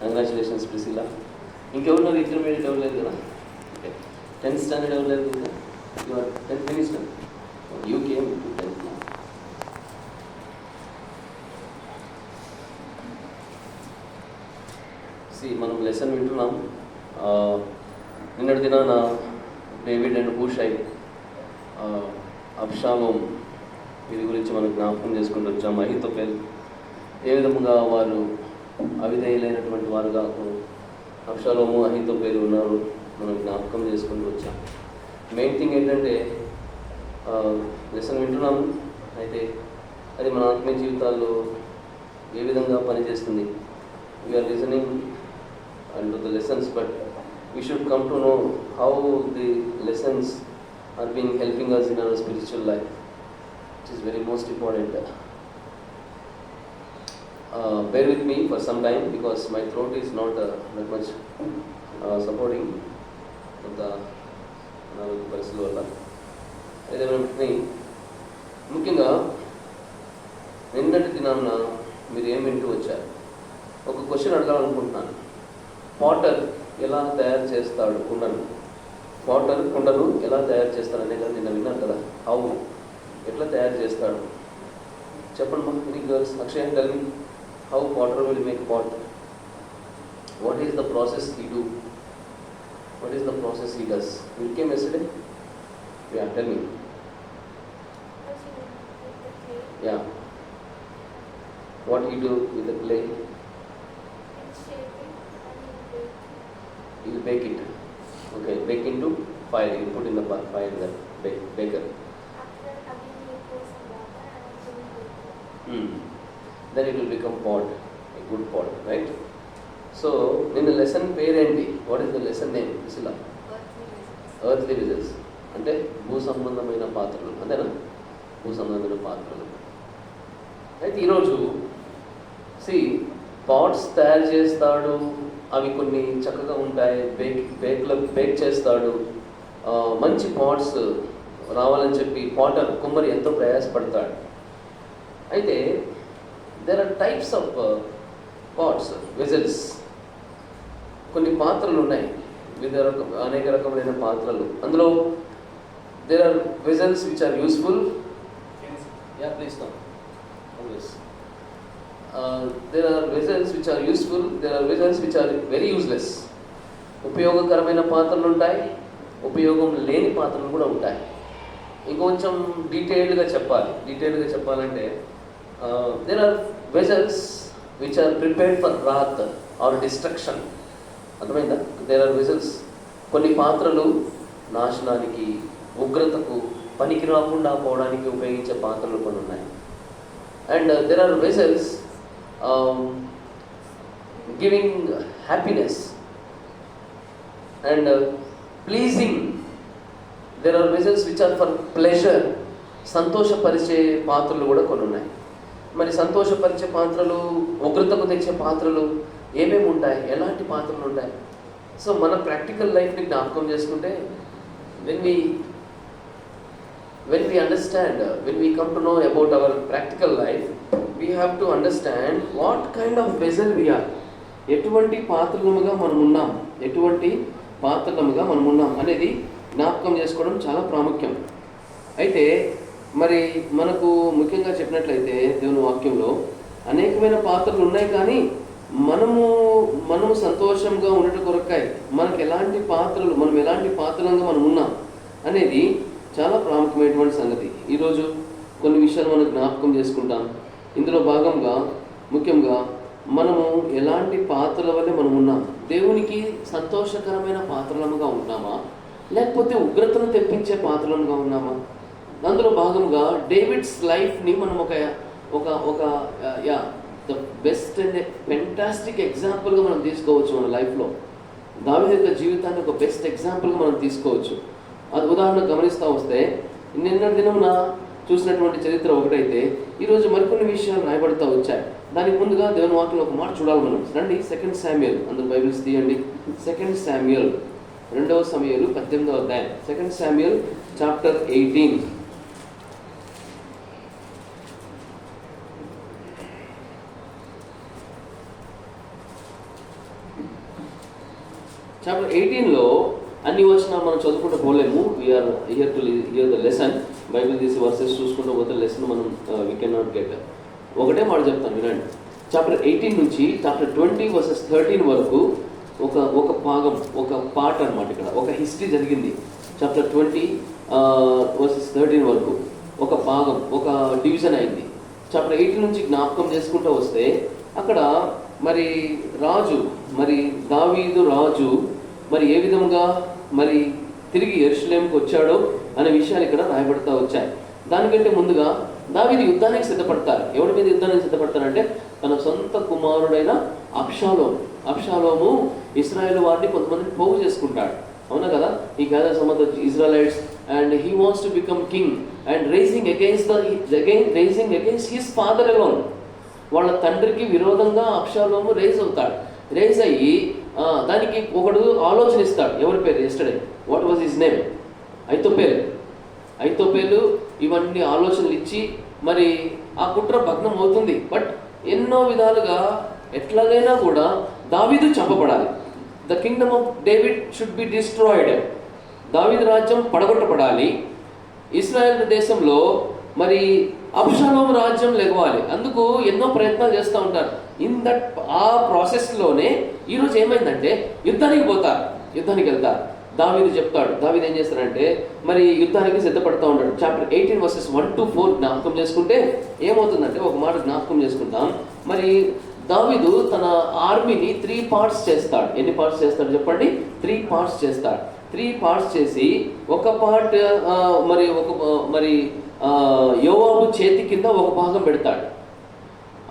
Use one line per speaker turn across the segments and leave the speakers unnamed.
Congratulations ప్రిసిలా. ఇంకెవరున్నారు? Intermediate ఎవరు లేదు కదా? ఓకే. 10th స్టాండర్డ్ ఎవరు లేదు కదా? You are 10th finished. You came to 10th. మనం లెసన్ వింటున్నాం. నిన్నటి దినాన డేవిడ్ అండ్ హూషై, అబ్షాలోం వీరి గురించి మనం జ్ఞాపకం చేసుకుంటూ వచ్చాం. అహీతోపెల్ ఏ విధముగా వారు అవిధేయులైనటువంటి వారుగా అబ్షాలోము అహీతోపెల్ ఉన్నారు మనం జ్ఞాపకం చేసుకుంటూ వచ్చాం. మెయిన్ థింగ్ ఏంటంటే లెసన్ వింటున్నాం, అయితే అది మన ఆత్మీయ జీవితాల్లో ఏ విధంగా పనిచేస్తుంది. We're listening and to the lessons, but we should come to know how the lessons are being helping us in our spiritual life, which is very most important. Bear with me for some time because my throat is not that much supporting the పరిస్థితుల వల్ల. అయితే ముఖ్యంగా నిన్నటి దినాన్న మీరు ఏం వింటూ వచ్చారు? ఒక క్వశ్చన్ అడగాలనుకుంటున్నాను. పాటర్ ఎలా తయారు చేస్తాడు కుండను? పాటర్ కుండను ఎలా తయారు చేస్తాడనే కదా నిన్న విన్నాను కదా. హౌ, ఎట్లా తయారు చేస్తాడు చెప్పండి మా any girls. Akshay tell me how potter will make pot. What is the process he do? What is the process he does? You came yesterday. Yeah, tell me. Yeah, what he do with the clay? You bake it. Okay, bake into fire. You put in the fire that baker. Then it will become pot, a good pot, right? So, in the lesson parenti, what is the lesson name? Priscilla? Earthly vessels. అంటే భూ సంబంధమైన పాత్రలు, అంతేనా? భూ సంబంధమైన పాత్రలు. అయితే ఈరోజు పాట్స్ తయారు చేస్తాడు, అవి కొన్ని చక్కగా ఉంటాయి, బేక్ చేస్తాడు. మంచి పాట్స్ రావాలని చెప్పి పాటర్ కుమ్మరి ఎంతో ప్రయాసపడతాడు. అయితే there are types of pots, vessels. కొన్ని పాత్రలు ఉన్నాయి, అనేక రకమైన పాత్రలు. అందులో there are vessels which are useful. Yeah please come. There are vessels which are useful, there are vessels which are very useless. ఉపయోగకరమైన పాత్రలు ఉంటాయి, ఉపయోగం లేని పాత్రలు కూడా ఉంటాయి. ఇంకొంచెం డీటెయిల్డ్గా చెప్పాలంటే there are vessels which are prepared for wrath or destruction. అర్థమైందా? there are vessels, కొన్ని పాత్రలు నాశనానికి, ఉగ్రతకు, పనికి రాకుండా పోవడానికి ఉపయోగించే పాత్రలు కొన్ని ఉన్నాయి. And there are vessels giving happiness and pleasing. There are vessels which are for pleasure. సంతోషపరిచే పాత్రలు కూడా కొన్ని ఉన్నాయి. మరి సంతోషపరిచే పాత్రలు, ఉగ్రతకు తెచ్చే పాత్రలు ఏమేమి ఉంటాయి? ఎలాంటి పాత్రలు ఉంటాయి? సో మన ప్రాక్టికల్ లైఫ్ని జ్ఞాపకం చేసుకుంటే when we understand, when we come to know about our practical life, we have to understand what kind of vessel we are. ఎటువంటి పాత్రలముగా మనం ఉన్నాం అనేది జ్ఞాపకం చేసుకోవడం చాలా ప్రాముఖ్యం. అయితే మరి మనకు ముఖ్యంగా చెప్పినట్లయితే దేవుని వాక్యంలో అనేకమైన పాత్రలు ఉన్నాయి, కానీ మనము సంతోషంగా ఉండటం కొరకాయి మనం ఎలాంటి పాత్రలుగా మనం ఉన్నాం అనేది చాలా ప్రాముఖ్యమైనటువంటి సంగతి. ఈరోజు కొన్ని విషయాలు మనం జ్ఞాపకం చేసుకుంటాం. ఇందులో భాగంగా ముఖ్యంగా మనము ఎలాంటి పాత్రల వల్లే మనం ఉన్నాం? దేవునికి సంతోషకరమైన పాత్రలముగా ఉన్నామా, లేకపోతే ఉగ్రతను తెప్పించే పాత్రలముగా ఉన్నామా? అందులో భాగంగా డేవిడ్స్ లైఫ్ని మనం ద బెస్ట్ అండ్ ఫెంటాస్టిక్ ఎగ్జాంపుల్గా మనం తీసుకోవచ్చు. మన లైఫ్లో దావీదు యొక్క జీవితాన్ని ఒక బెస్ట్ ఎగ్జాంపుల్గా మనం తీసుకోవచ్చు. అది ఉదాహరణ గమనిస్తూ వస్తే నిన్నటి దినం చూసినటువంటి చరిత్ర ఒకటైతే ఈరోజు మరికొన్ని విషయాలు రాయబడుతూ వచ్చాయి. దానికి ముందుగా దేవుని వాక్యంలో ఒక మాట చూడాలి మనం. రండి 2 శామ్యూయల్, అందరూ బైబిల్స్ తీయండి. 2 శామ్యూయల్ 2వ సమూయేలు 18వ అధ్యాయం. 2 శామ్యూయల్ చాప్టర్ 18. చాప్టర్ 18లో అన్ని వచనాలు మనం చదువుకుంటూ పోలేము. We are here to hear the lesson. Bible తీసి వర్సెస్ చూసుకుంటూ పోతే లెసన్ మనం వీ కెన్ నాట్ గెట్. ఒకటే మాట చెప్తాను వినండి. చాప్టర్ 18 నుంచి చాప్టర్ 20 వర్సెస్ 13 వరకు ఒక భాగం, ఒక పార్ట్ అనమాట. ఇక్కడ ఒక హిస్టరీ జరిగింది. చాప్టర్ 20 వర్సెస్ 13 వరకు ఒక భాగం, ఒక డివిజన్ అయింది. చాప్టర్ 18 నుంచి జ్ఞాపకం చేసుకుంటూ వస్తే అక్కడ మరి రాజు, మరి దావీదు రాజు మరి ఏ విధంగా మరి తిరిగి యెరూషలేముకు వచ్చాడో అనే విషయాలు ఇక్కడ రాయబడతా వచ్చాయి. దానికంటే ముందుగా దావీదు యుద్ధానికి సిద్ధపడతారు. ఎవరి మీద యుద్ధానికి సిద్ధపడతారంటే తన సొంత కుమారుడైన అబ్షాలోము ఇశ్రాయేలు వారిని కొంతమందిని పోగు చేసుకుంటాడు. అవునా కదా? He gathers some of the Israelites and he wants to become king and rising against his father alone. వాళ్ళ తండ్రికి విరోధంగా అబ్షాలోము రైజ్ అవుతాడు. రైజ్ అయ్యి దానికి ఒకడు ఆలోచన ఇస్తాడు. ఎవరి పేరు? Yesterday what was his name? ఐతోపేలు ఇవన్నీ ఆలోచనలు ఇచ్చి మరి ఆ కుట్ర భగ్నం అవుతుంది. బట్ ఎన్నో విధాలుగా ఎట్లాగైనా కూడా దావీదు చంపబడాలి. The kingdom of David should be destroyed. దావీదు రాజ్యం పడగొట్టబడాలి. ఇశ్రాయేల్ దేశంలో మరి అబ్షాలోము రాజ్యం లెగవాలి. అందుకు ఎన్నో ప్రయత్నాలు చేస్తూ ఉంటారు. ఆ ప్రాసెస్లోనే ఈరోజు ఏమైందంటే యుద్ధానికి వెళ్తారు. దావీదు చెప్తాడు. దావీదు ఏం చేస్తాడంటే మరి యుద్ధానికి సిద్ధపడుతూ ఉంటాడు. చాప్టర్ 18 వర్సెస్ 1-4 జ్ఞాపకం చేసుకుంటే ఏమవుతుందంటే, ఒక మాట జ్ఞాపకం చేసుకుందాం. మరి దావీదు తన ఆర్మీని 3 పార్ట్స్ చేస్తాడు. ఎన్ని పార్ట్స్ చేస్తాడు చెప్పండి? 3 పార్ట్స్ చేస్తాడు. 3 పార్ట్స్ చేసి ఒక పార్ట్ మరి యోవాబు చేతి కింద ఒక భాగం పెడతాడు.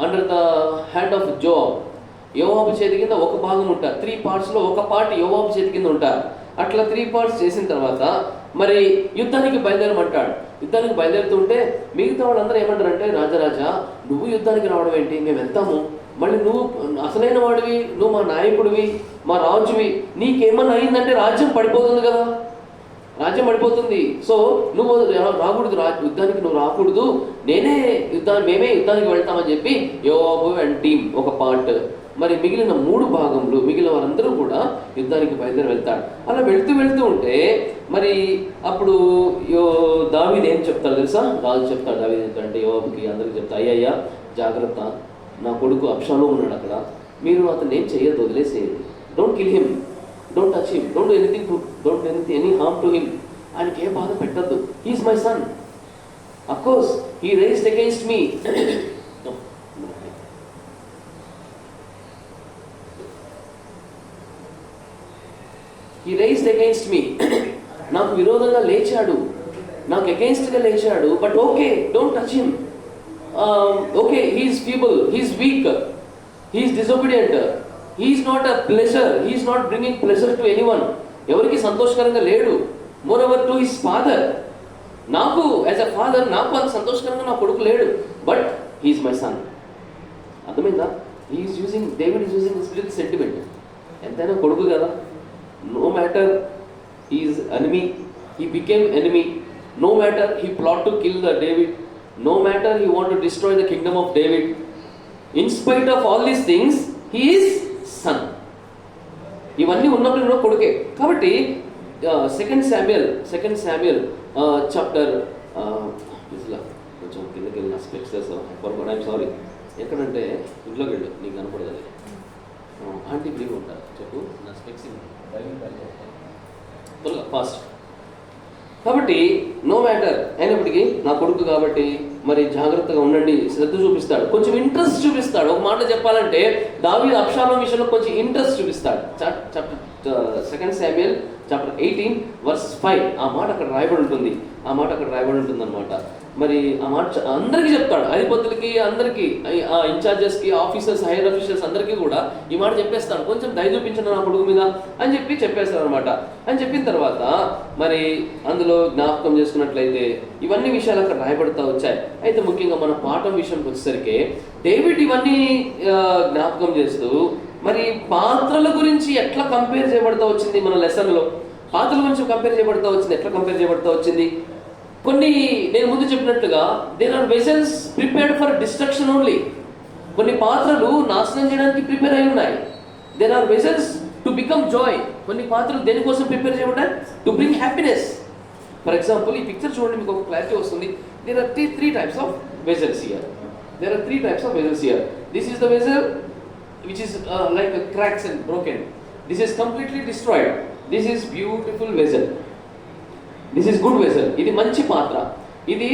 Under the hand of Joab. యోవాబు చేతి కింద ఒక భాగం ఉంటారు. 3 పార్ట్స్లో ఒక పార్ట్ యోవాబు చేతి కింద ఉంటారు. అట్లా 3 పార్ట్స్ చేసిన తర్వాత మరి యుద్ధానికి బయలుదేరమంటాడు. యుద్ధానికి బయలుదేరుతుంటే మిగతా వాళ్ళందరూ ఏమంటారంటే, రాజా నువ్వు యుద్ధానికి రావడం ఏంటి? మేము వెళ్తాము. మళ్ళీ నువ్వు అసలైన వాడివి, నువ్వు మా నాయకుడివి, మా రాజువి, నీకేమన్నా అయిందంటే రాజ్యం పడిపోతుంది కదా, రాజ్యం పడిపోతుంది. సో నువ్వు రాకూడదు, యుద్ధానికి నువ్వు రాకూడదు, మేమే యుద్ధానికి వెళ్తామని చెప్పి యోవాబు అండ్ టీమ్ ఒక పార్ట్, మరి మిగిలిన 3 భాగంలో మిగిలిన వారందరూ కూడా యుద్ధానికి బయలుదేరి వెళ్తాడు. అలా వెళ్తూ ఉంటే మరి అప్పుడు దావీదు ఏం చెప్తాడు తెలుసా? రాజు చెప్తాడు. దావీదు ఏంటంటే యోవాబుకి అందరికి చెప్తా, అయ్యయ్యా జాగ్రత్త, నా కొడుకు అబ్షాలోము ఉన్నాడు అక్కడ, మీరు అతను ఏం చేయొద్దు, వదిలేసేయండి. Don't kill him, don't touch him, don't any harm to him. ఆయనకి ఏ బాధ పెట్టద్దు. He's my son. Of course he raised against me. He raised against me. నాకు విరోధంగా లేచాడు, నాకు అగైన్స్ట్గా లేచాడు. But okay, don't touch him. Okay, he's feeble, he's weak, he's disobedient, he's not a pleasure, he's not bringing pleasure to anyone. ఎవరికి సంతోషకరంగా లేడు. More ever to his father. నాకు యాజ్ అ ఫాదర్ నాకు అంత సంతోషకరంగా నా కొడుకు లేడు. But he's my son. అర్థమైందా? David is using this little sentiment. ఎంతైనా కొడుకు కదా. No matter he is enemy, he became enemy. No matter he plot to kill the David. No matter he want to destroy the kingdom of David. In spite of all these things, he is son. ఇవన్నీ ఉన్నప్పుడు కొడుకే. కాబట్టి second Samuel chapter కొంచెం కిందకి వెళ్ళిన స్పెక్సెస్ I'm sorry. ఎక్కడంటే ఇంట్లోకి వెళ్ళు, నీకు కనపడదు అది. ఆంటీ ఫ్రీగా ఉంటారు చెప్పు, నా స్పెక్స్ ఫాస్ట్. కాబట్టి నో మ్యాటర్ అయినప్పటికీ నా కొడుకు కాబట్టి మరి జాగ్రత్తగా ఉండండి, శ్రద్ధ చూపిస్తాడు, కొంచెం ఇంట్రెస్ట్ చూపిస్తాడు. ఒక మాట చెప్పాలంటే దావీదు అబ్షాలోము విషయంలో కొంచెం ఇంట్రెస్ట్ చూపిస్తాడు. సెకండ్ శామ్యుయల్ చాప్టర్ 18 వర్స్ 5 ఆ మాట అక్కడ రాయబడి ఉంటుంది అనమాట. మరి ఆ మాట అందరికీ చెప్తాడు. అధిపతులకి, అందరికీ, ఆ ఇన్ఛార్జెస్కి, ఆఫీసర్స్, హైయర్ ఆఫీసర్స్ అందరికీ కూడా ఈ మాట చెప్పేస్తాడు. కొంచెం దయ చూపించండి నా కొడుకు మీద అని చెప్పేస్తాడు అనమాట. అని చెప్పిన తర్వాత మరి అందులో జ్ఞాపకం చేసుకున్నట్లయితే ఇవన్నీ విషయాలు అక్కడ రాయబడుతూ వచ్చాయి. అయితే ముఖ్యంగా మన పాఠం విషయానికి వచ్చేసరికి డేవిడ్ ఇవన్నీ జ్ఞాపకం చేస్తూ మరి పాత్రల గురించి ఎట్లా కంపేర్ చేయబడుతూ వచ్చింది మన లెసన్లో. పాత్రల గురించి కంపేర్ చేయబడుతూ వచ్చింది. ఎట్లా కంపేర్ చేయబడుతూ వచ్చింది? కొన్ని నేను ముందు చెప్పినట్లుగా there are vessels prepared for destruction only. కొన్ని పాత్రలు నాశనం చేయడానికి ప్రిపేర్ అయి ఉన్నాయి. There are vessels to become joy. కొన్ని పాత్రలు దేనికోసం ప్రిపేర్ చేయబడ్డాయి? To bring happiness. For example ఈ పిక్చర్ చూడండి, మీకు ఒక క్లారిటీ వస్తుంది. There are three types of vessels here. There are three types of vessels here. This is the vessel which is like cracks and broken. This is completely destroyed. This is beautiful vessel. This is good vessel. ఇది మంచి పాత్ర. ఇది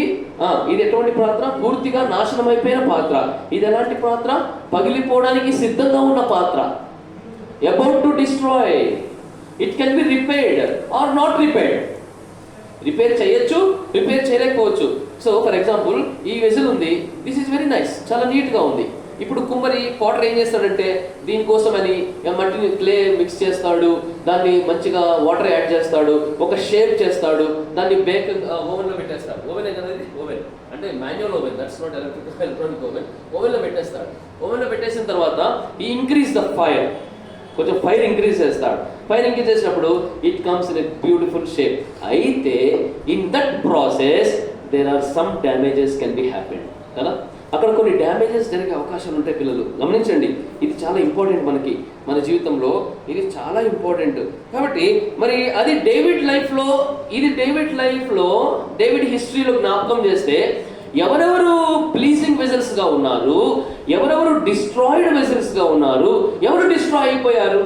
ఎటువంటి పాత్ర? పూర్తిగా నాశనం అయిపోయిన పాత్ర. ఇది ఎలాంటి పాత్ర? పగిలిపోవడానికి సిద్ధంగా ఉన్న పాత్ర. About to destroy. It can be repaired or not repaired. Repair చేయొచ్చు, రిపేర్ చేయలేకపోవచ్చు. సో ఫర్ ఎగ్జాంపుల్ ఈ వెజల్ ఉంది. దిస్ ఈస్ వెరీ నైస్, చాలా నీట్గా ఉంది. ఇప్పుడు కుమ్మరి పాటర్ ఏం చేస్తాడంటే దీనికోసమని మట్టిని క్లే మిక్స్ చేస్తాడు, దాన్ని మంచిగా వాటర్ యాడ్ చేస్తాడు, ఒక షేప్ చేస్తాడు, దాన్ని బేక్ ఓవెన్లో పెట్టేస్తాడు. ఓవెనే కదా ఇది, ఓవెన్ అంటే manual oven, that's not electrical oven. ఓవెన్లో పెట్టేస్తాడు. ఓవెన్లో పెట్టేసిన తర్వాత ఈ ఇంక్రీజ్ ద ఫైర్, కొంచెం ఫైర్ ఇంక్రీజ్ చేస్తాడు. ఫైర్ ఇంక్రీజ్ చేసినప్పుడు it comes in a beautiful shape. అయితే in that process there are some damages can be happen కదా. అక్కడ కొన్ని డ్యామేజెస్ జరిగే అవకాశాలు ఉంటాయి. పిల్లలు గమనించండి, ఇది చాలా ఇంపార్టెంట్ మనకి, మన జీవితంలో ఇది చాలా ఇంపార్టెంట్. కాబట్టి మరి అది డేవిడ్ లైఫ్లో, ఇది డేవిడ్ హిస్టరీలో జ్ఞాపకం చేస్తే ఎవరెవరు ప్లీజింగ్ వెజల్స్గా ఉన్నారు, ఎవరెవరు డిస్ట్రాయిడ్ వెజల్స్గా ఉన్నారు, ఎవరు డిస్ట్రాయ్ అయిపోయారు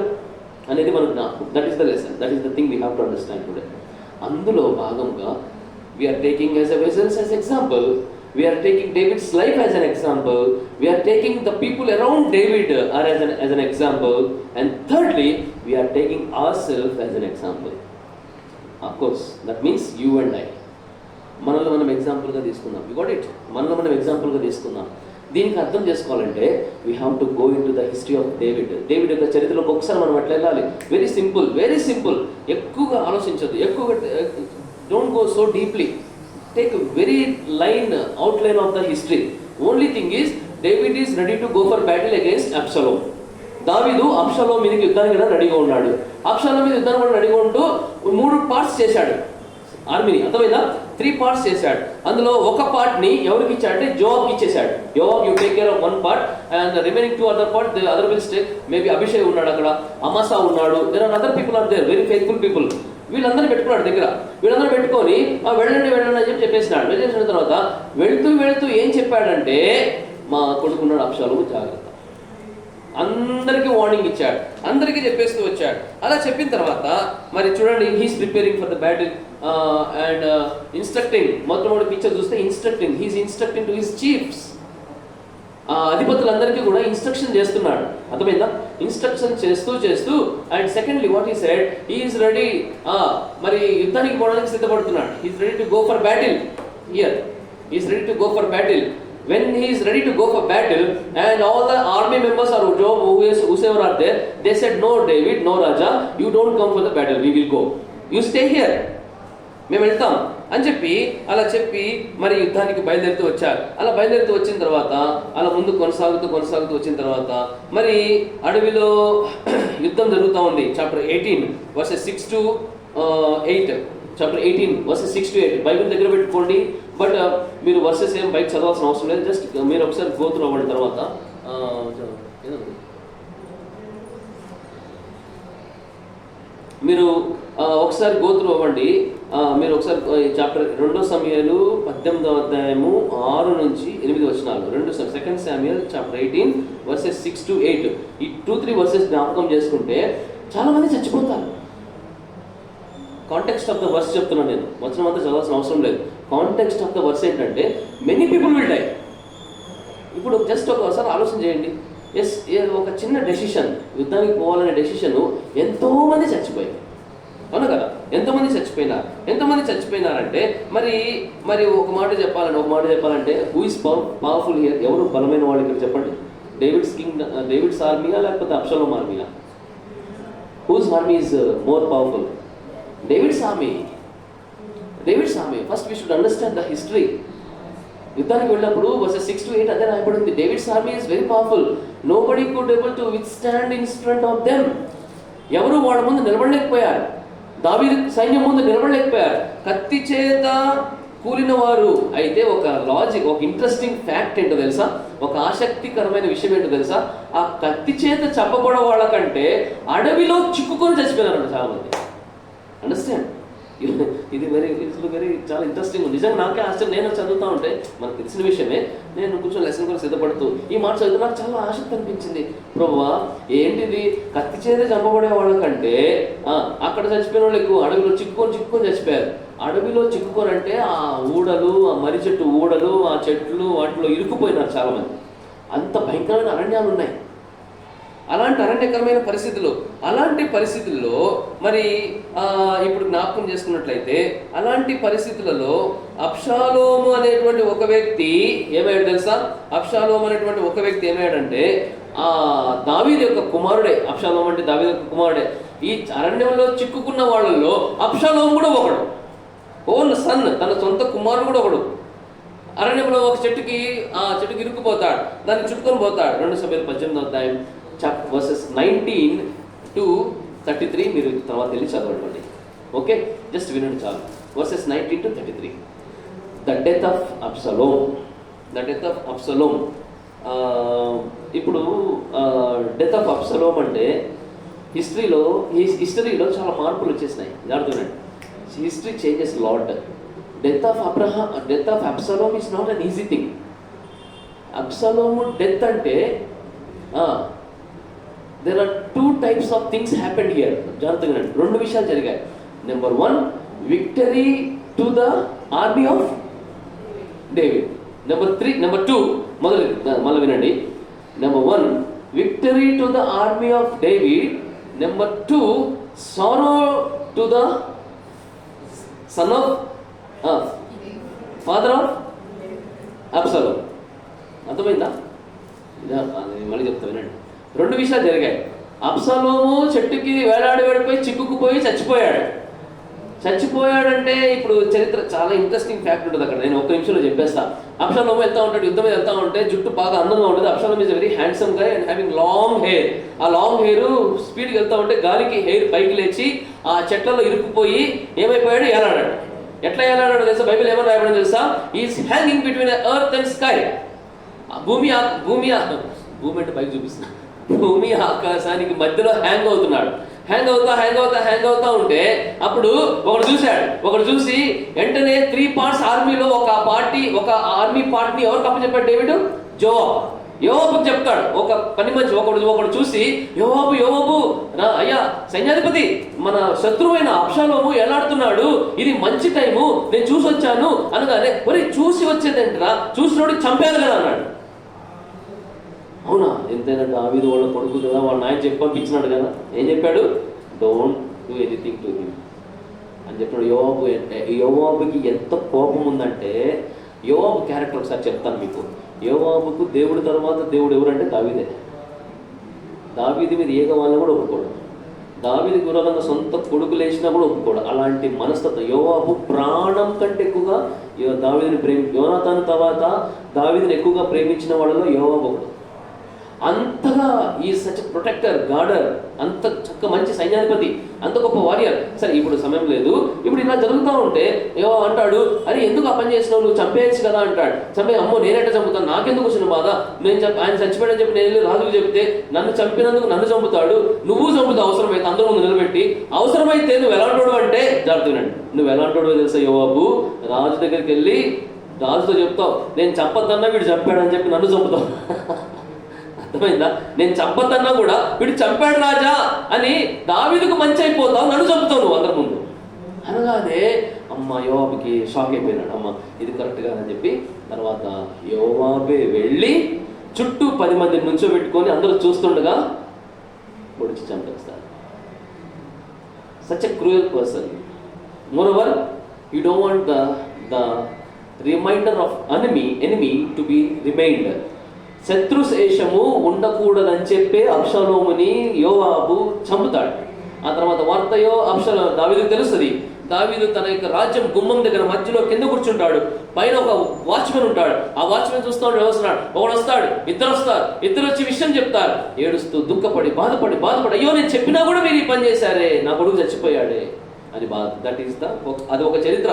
అనేది మనకు జ్ఞాపకం. That is the lesson, that is the thing we have to understand today. అందులో భాగంగా we're taking as a vessels as example. We are taking David's life as an example. We are taking the people around David as an example. And thirdly, we are taking ourselves as an example. Of course, that means you and I. మనలో మనం ఎగ్జాంపుల్గా తీసుకుందాం. You got it? మనలో మనం ఎగ్జాంపుల్గా తీసుకుందాం. దీనికి అర్థం చేసుకోవాలంటే we have to go in to the history of David యొక్క చరిత్రలోకి ఒకసారి మనం అట్లా వెళ్ళాలి. Very simple. ఎక్కువగా ఆలోచించద్దు, ఎక్కువగా don't go so deeply. Take a very outline of the history. Only thing is, David is ready to go for battle against Absalom. దావీదు Absalom మీదకి యుద్ధానికి కూడా రెడీగా ఉన్నాడు. అబ్షాలోం మీద యుద్ధానికి కూడా రెడీగా ఉంటూ 3 పార్ట్స్ చేశాడు ఆర్మీని. అర్థమైందా? 3 పార్ట్స్ చేశాడు. అందులో ఒక పార్ట్ని ఎవరికి ఇచ్చాడంటే జోవాబ్కి ఇచ్చేశాడు. Joab, you take care of 1 part and the remaining 2 other part the other will stay. Maybe Abhishek ఉన్నాడు అక్కడ, అమాసా ఉన్నాడు, there are other people are there, very faithful people. వీళ్ళందరూ పెట్టుకున్నాడు దగ్గర. వీళ్ళందరూ పెట్టుకొని వెళ్ళండి అని చెప్పేసినాడు. వెళ్ళేసిన తర్వాత వెళుతూ ఏం చెప్పాడంటే, మా కొడుకున్నాడు అబ్షాలోము, జాగ్రత్త. అందరికీ వార్నింగ్ ఇచ్చాడు, అందరికీ చెప్పేస్తూ వచ్చాడు. అలా చెప్పిన తర్వాత మరి చూడండి, he's preparing for the battle and instructing. మొట్టమొదటి పిక్చర్ చూస్తే he's instructing to his chiefs. అధిపతులందరికీ కూడా ఇన్స్ట్రక్షన్ చేస్తున్నాడు. అర్థమైందా? ఇన్స్ట్రక్షన్ చేస్తూ and secondly what he said, he is ready. మరి యుద్ధానికి పోవడానికి సిద్ధపడుతున్నాడు. He is ready to go for battle. Here he is ready to go for battle. When he is ready to go for battle and all the army members or whoever are there, they said, no David, no Raja, you don't come for the battle, we will go, you stay here, మేము వెళ్తాం అని అలా చెప్పి మరి యుద్ధానికి బయలుదేరుతూ వచ్చారు. అలా బయలుదేరుతూ వచ్చిన తర్వాత అలా ముందు కొనసాగుతూ వచ్చిన తర్వాత మరి అడవిలో యుద్ధం జరుగుతూ ఉంది. Chapter 18 verses 6 to 8. Chapter 18 verses 6 to 8 Bible దగ్గర పెట్టుకోండి. బట్ మీరు వర్సెస్ ఏం బయట చదవాల్సిన అవసరం లేదు. జస్ట్ మీరు ఒకసారి గో త్రూ అవ్వండి. తర్వాత మీరు ఒకసారి గో త్రూ అవ్వండి. మీరు ఒకసారి చాప్టర్ 2 సమయాలు 18వ అధ్యాయము 6 నుంచి 8 వచనాలు. 2 Samuel చాప్టర్ 18 verses 6 to 8. ఈ 2-3 వర్సెస్ జ్ఞాపకం చేసుకుంటే చాలా మంది చచ్చిపోతారు. కాంటెక్స్ట్ ఆఫ్ ద వర్స్ చెప్తున్నాను నేను, వచనం అంతా చదవాల్సిన అవసరం లేదు. కాంటెక్స్ట్ ఆఫ్ ద వర్స్ ఏంటంటే మెనీ పీపుల్ విల్ డై. ఇప్పుడు జస్ట్ ఒకసారి ఆలోచన చేయండి. ఒక చిన్న డెసిషన్, యుద్ధానికి పోవాలనే డెసిషన్ ఎంతోమంది చచ్చిపోయారు, అవును కదా? ఎంతోమంది చచ్చిపోయినారంటే మరి ఒక మాట చెప్పాలంటే హూ ఇస్ పవర్ఫుల్ హియర్? ఎవరు బలమైన వాళ్ళు ఇక్కడ చెప్పండి? డేవిడ్స్ ఆర్మీయా లేకపోతే అబ్షాలోం ఆర్మీయా? Whose army is more powerful? David's army. First we should understand the history. యుద్ధానికి వెళ్ళినప్పుడు verses 6 to 8 అదే రాయబడింది. David's army is very powerful. Nobody could able to withstand in front of them. ఎవరు వాళ్ళ ముందు నిలబడలేకపోయారు. దావీదు సైన్యం ముందు నిలబడలేకపోయారు. కత్తి చేత కూలిన వారు. అయితే ఒక లాజిక్, ఒక ఇంట్రెస్టింగ్ ఫ్యాక్ట్ ఏంటో తెలుసా, ఒక ఆసక్తికరమైన విషయం ఏంటో తెలుసా, ఆ కత్తి చేత చంపబడే వాళ్ళకంటే అడవిలో చిక్కుకొని చచ్చిపోయినారంట చాలా మంది. అండర్స్టాండ్? ఇది వెరీ చాలా ఇంట్రెస్టింగ్. నిజంగా నాకే ఆశ్చర్యం. నేను చదువుతూ ఉంటే మనకు తెలిసిన విషయమే, నేను కొంచెం లెసన్ కూడా సిద్ధపడుతూ ఈ మాట చదివితే నాకు చాలా ఆసక్తి అనిపించింది. ప్రభువా, ఏంటిది, కత్తి చేత చంపబడే వాళ్ళకంటే అక్కడ చచ్చిపోయిన వాళ్ళు ఎక్కువ, అడవిలో చిక్కుకొని చచ్చిపోయారు. అడవిలో చిక్కుకొని అంటే ఆ ఊడలు, ఆ మర్రి చెట్టు ఊడలు, ఆ చెట్లు వాటిలో ఇరుక్కుపోయినారు చాలామంది. అంత భయంకరమైన అరణ్యాలు ఉన్నాయి. అలాంటి అరణ్యకరమైన పరిస్థితులు, అలాంటి పరిస్థితుల్లో మరి ఇప్పుడు జ్ఞాపకం చేసుకున్నట్లయితే అలాంటి పరిస్థితులలో అబ్షాలోము అనేటువంటి ఒక వ్యక్తి ఏమయ్యాడు తెలుసా? అబ్షాలోము అనేటువంటి ఒక వ్యక్తి ఏమయ్యాడంటే దావీదు యొక్క కుమారుడే. అబ్షాలోము అంటే దావీదు యొక్క కుమారుడే. ఈ అరణ్యంలో చిక్కుకున్న వాళ్ళల్లో అబ్షాలోము కూడా ఒకడు, ఓన్ సన్, తన సొంత కుమారుడు కూడా ఒకడు. అరణ్యంలో ఒక చెట్టుకి ఇరుక్కుపోతాడు, దాన్ని చుట్టుకొని పోతాడు. 2 సమూయేలు 18వ అధ్యాయం వర్సెస్ 19 to 33 మీరు తర్వాత వెళ్ళి చదవండి. ఓకే, జస్ట్ వినండి చాలు. Verses 19 to 33. The death of Absalom. ఇప్పుడు డెత్ ఆఫ్ అబ్సలోమ్ అంటే హిస్టరీలో చాలా మార్పులు వచ్చేసినాయి. అర్థమండి, history changes lot. Death of Absalom is not an easy thing. Absalom death అంటే there are 2 types of things happened here. జాగ్రత్తగా 2 విషయాలు జరిగాయి. Number 1, victory to the army of David. Number 2 మళ్ళీ వినండి. Number 1, victory to the army of David. Number 2, sorrow to the son of father of Absalom. అర్థమైందా? మళ్ళీ చెప్తా వినండి. 2 విషయాలు జరిగాయి. అబ్సలోము చెట్టుకి వేలాడిపోయి చిక్కుకుపోయి చచ్చిపోయాడంటే ఇప్పుడు చరిత్ర చాలా ఇంట్రెస్టింగ్ ఫ్యాక్ట్ ఉంటుంది అక్కడ. నేను 1 నిమిషంలో చెప్పేస్తా. అబ్సలోము వెళ్తా ఉంటాడు, యుద్ధం మీద వెళ్తా ఉంటే జుట్టు బాగా అందంగా ఉంటుంది. అబ్సలోము ఈజ్ వెరీ హ్యాండ్సమ్ గా అండ్ హ్యావింగ్ లాంగ్ హెయిర్. ఆ లాంగ్ హెయిర్ స్పీడ్కి వెళ్తా ఉంటే గాలికి హెయిర్ పైకి లేచి ఆ చెట్లలో ఇరుక్కుపోయి ఏమైపోయాడు, ఏలాడాడు. ఎట్లా ఏలాడాడు తెలుసా? బైబిల్ ఏమని రాయబడింది తెలుసా? Is hanging between earth and sky. భూమి అంటే పైకి చూపిస్తుంది. భూమి ఆకాశానికి మధ్యలో హ్యాంగ్ అవుతా ఉంటే అప్పుడు ఒకడు చూసి వెంటనే 3 parts ఆర్మీలో ఒక ఆర్మీ పార్ట్ని ఎవరికి అప్పచెప్పాడు డేవిడ్? యోవాబుకు చెప్తాడు. ఒక పని మనిషి ఒకడు చూసి యోవాబు అయ్యా సైన్యాధిపతి, మన శత్రువైన అబ్షాలోము ఎలాడుతున్నాడు, ఇది మంచి టైము, నేను చూసి వచ్చాను అనగానే, మరి చూసి వచ్చేదేంటరా, చూసినోడు చంపేది కదా అన్నాడు. అవునా, ఎంతైనా దావీదు వాళ్ళ కొడుకు కదా, వాళ్ళ నాయన చెప్పి పంపించినాడు కదా. ఏం చెప్పాడు? Don't do anything to him అని చెప్పాడు. యోవాబుకి ఎంత కోపం ఉందంటే, యోవాబు క్యారెక్టర్ ఒకసారి చెప్తాను మీకు. యోవాబుకు దేవుడి తర్వాత దేవుడు ఎవరంటే దావీదే. దావీది మీద ఏగ వాళ్ళని కూడా ఒప్పుకోడు. దావీదికి విరోధంగా సొంత కొడుకు లేచినా కూడా ఒప్పుకోడు. అలాంటి మనస్తత్వం. యోవాబు ప్రాణం కంటే ఎక్కువగా దావీదుని యోనాతాను తర్వాత దావీదుని ఎక్కువగా ప్రేమించిన వాళ్ళలో యోవాబు ఒకడు. అంతగా ఈ సచ్ ప్రొటెక్టర్, గార్డర్, అంత చక్క మంచి సైన్యాధిపతి, అంత గొప్ప వారియర్. సరే, ఇప్పుడు సమయం లేదు. ఇప్పుడు ఇలా జరుగుతూ ఉంటే ఏవో అంటాడు, అరే ఎందుకు ఆ పని చేసినావు, నువ్వు చంపేయచ్చు కదా అంటాడు. అమ్మో నేనెట్ట చంపుతాను, నాకెందుకు వచ్చిన బాధ, ఆయన చచ్చిపోయాడని చెప్పి నేను రాజుకు చెప్తే నన్ను చంపినందుకు నన్ను చంపుతాడు, నువ్వు చంపుతావు అవసరమైతే, అందరూ ముందు నిలబెట్టి. అవసరమైతే నువ్వు ఎలాంటోడు అంటే జాగ్రత్తగా, నువ్వు ఎలాంటోడు తెలుసా యోవాబు, రాజు దగ్గరికి వెళ్ళి రాజుతో చెప్తావు, నేను చంపద్దన్నా వీడు చంపాడని చెప్పి నన్ను చంపుతావు. అర్థమైందా? నేను చంపద్దన్నా కూడా వీడు చంపాడు రాజా అని దావీదుకు మంచి అయిపోతావు, నన్ను చంపుతావు నువ్వు అందరి ముందు అనగానే యోవాబుకి షాక్ అయిపోయినాడు. ఇది కరెక్ట్ కాదని చెప్పి తర్వాత యోవాబే వెళ్ళి చుట్టూ 10 మందిని నుంచోబెట్టుకొని అందరూ చూస్తుండగా పొడిచి చంపేస్తారు. Such a cruel person. Moreover, you don't want the reminder of enemy to be reminder. శత్రుశేషము ఉండకూడదని చెప్పే అబ్షాలోముని యోవాబు చంపుతాడు. ఆ తర్వాత వార్తయో దావీదుకు తెలుస్తుంది. దావీదు తన యొక్క రాజ్యం గుమ్మం దగ్గర మధ్యలో కింద కూర్చుంటాడు. పైన ఒక వాచ్మెన్ ఉంటాడు. ఆ వాచ్మెన్ చూస్తూ వస్తున్నాడు. ఒకడు వస్తాడు, ఇద్దరు వచ్చి విషయం చెప్తారు. ఏడుస్తూ దుఃఖపడి బాధపడి అయ్యో నేను చెప్పినా కూడా మీరు ఈ పని చేశారే, నా కొడుకు చచ్చిపోయాడే అని బాధ. అది ఒక చరిత్ర.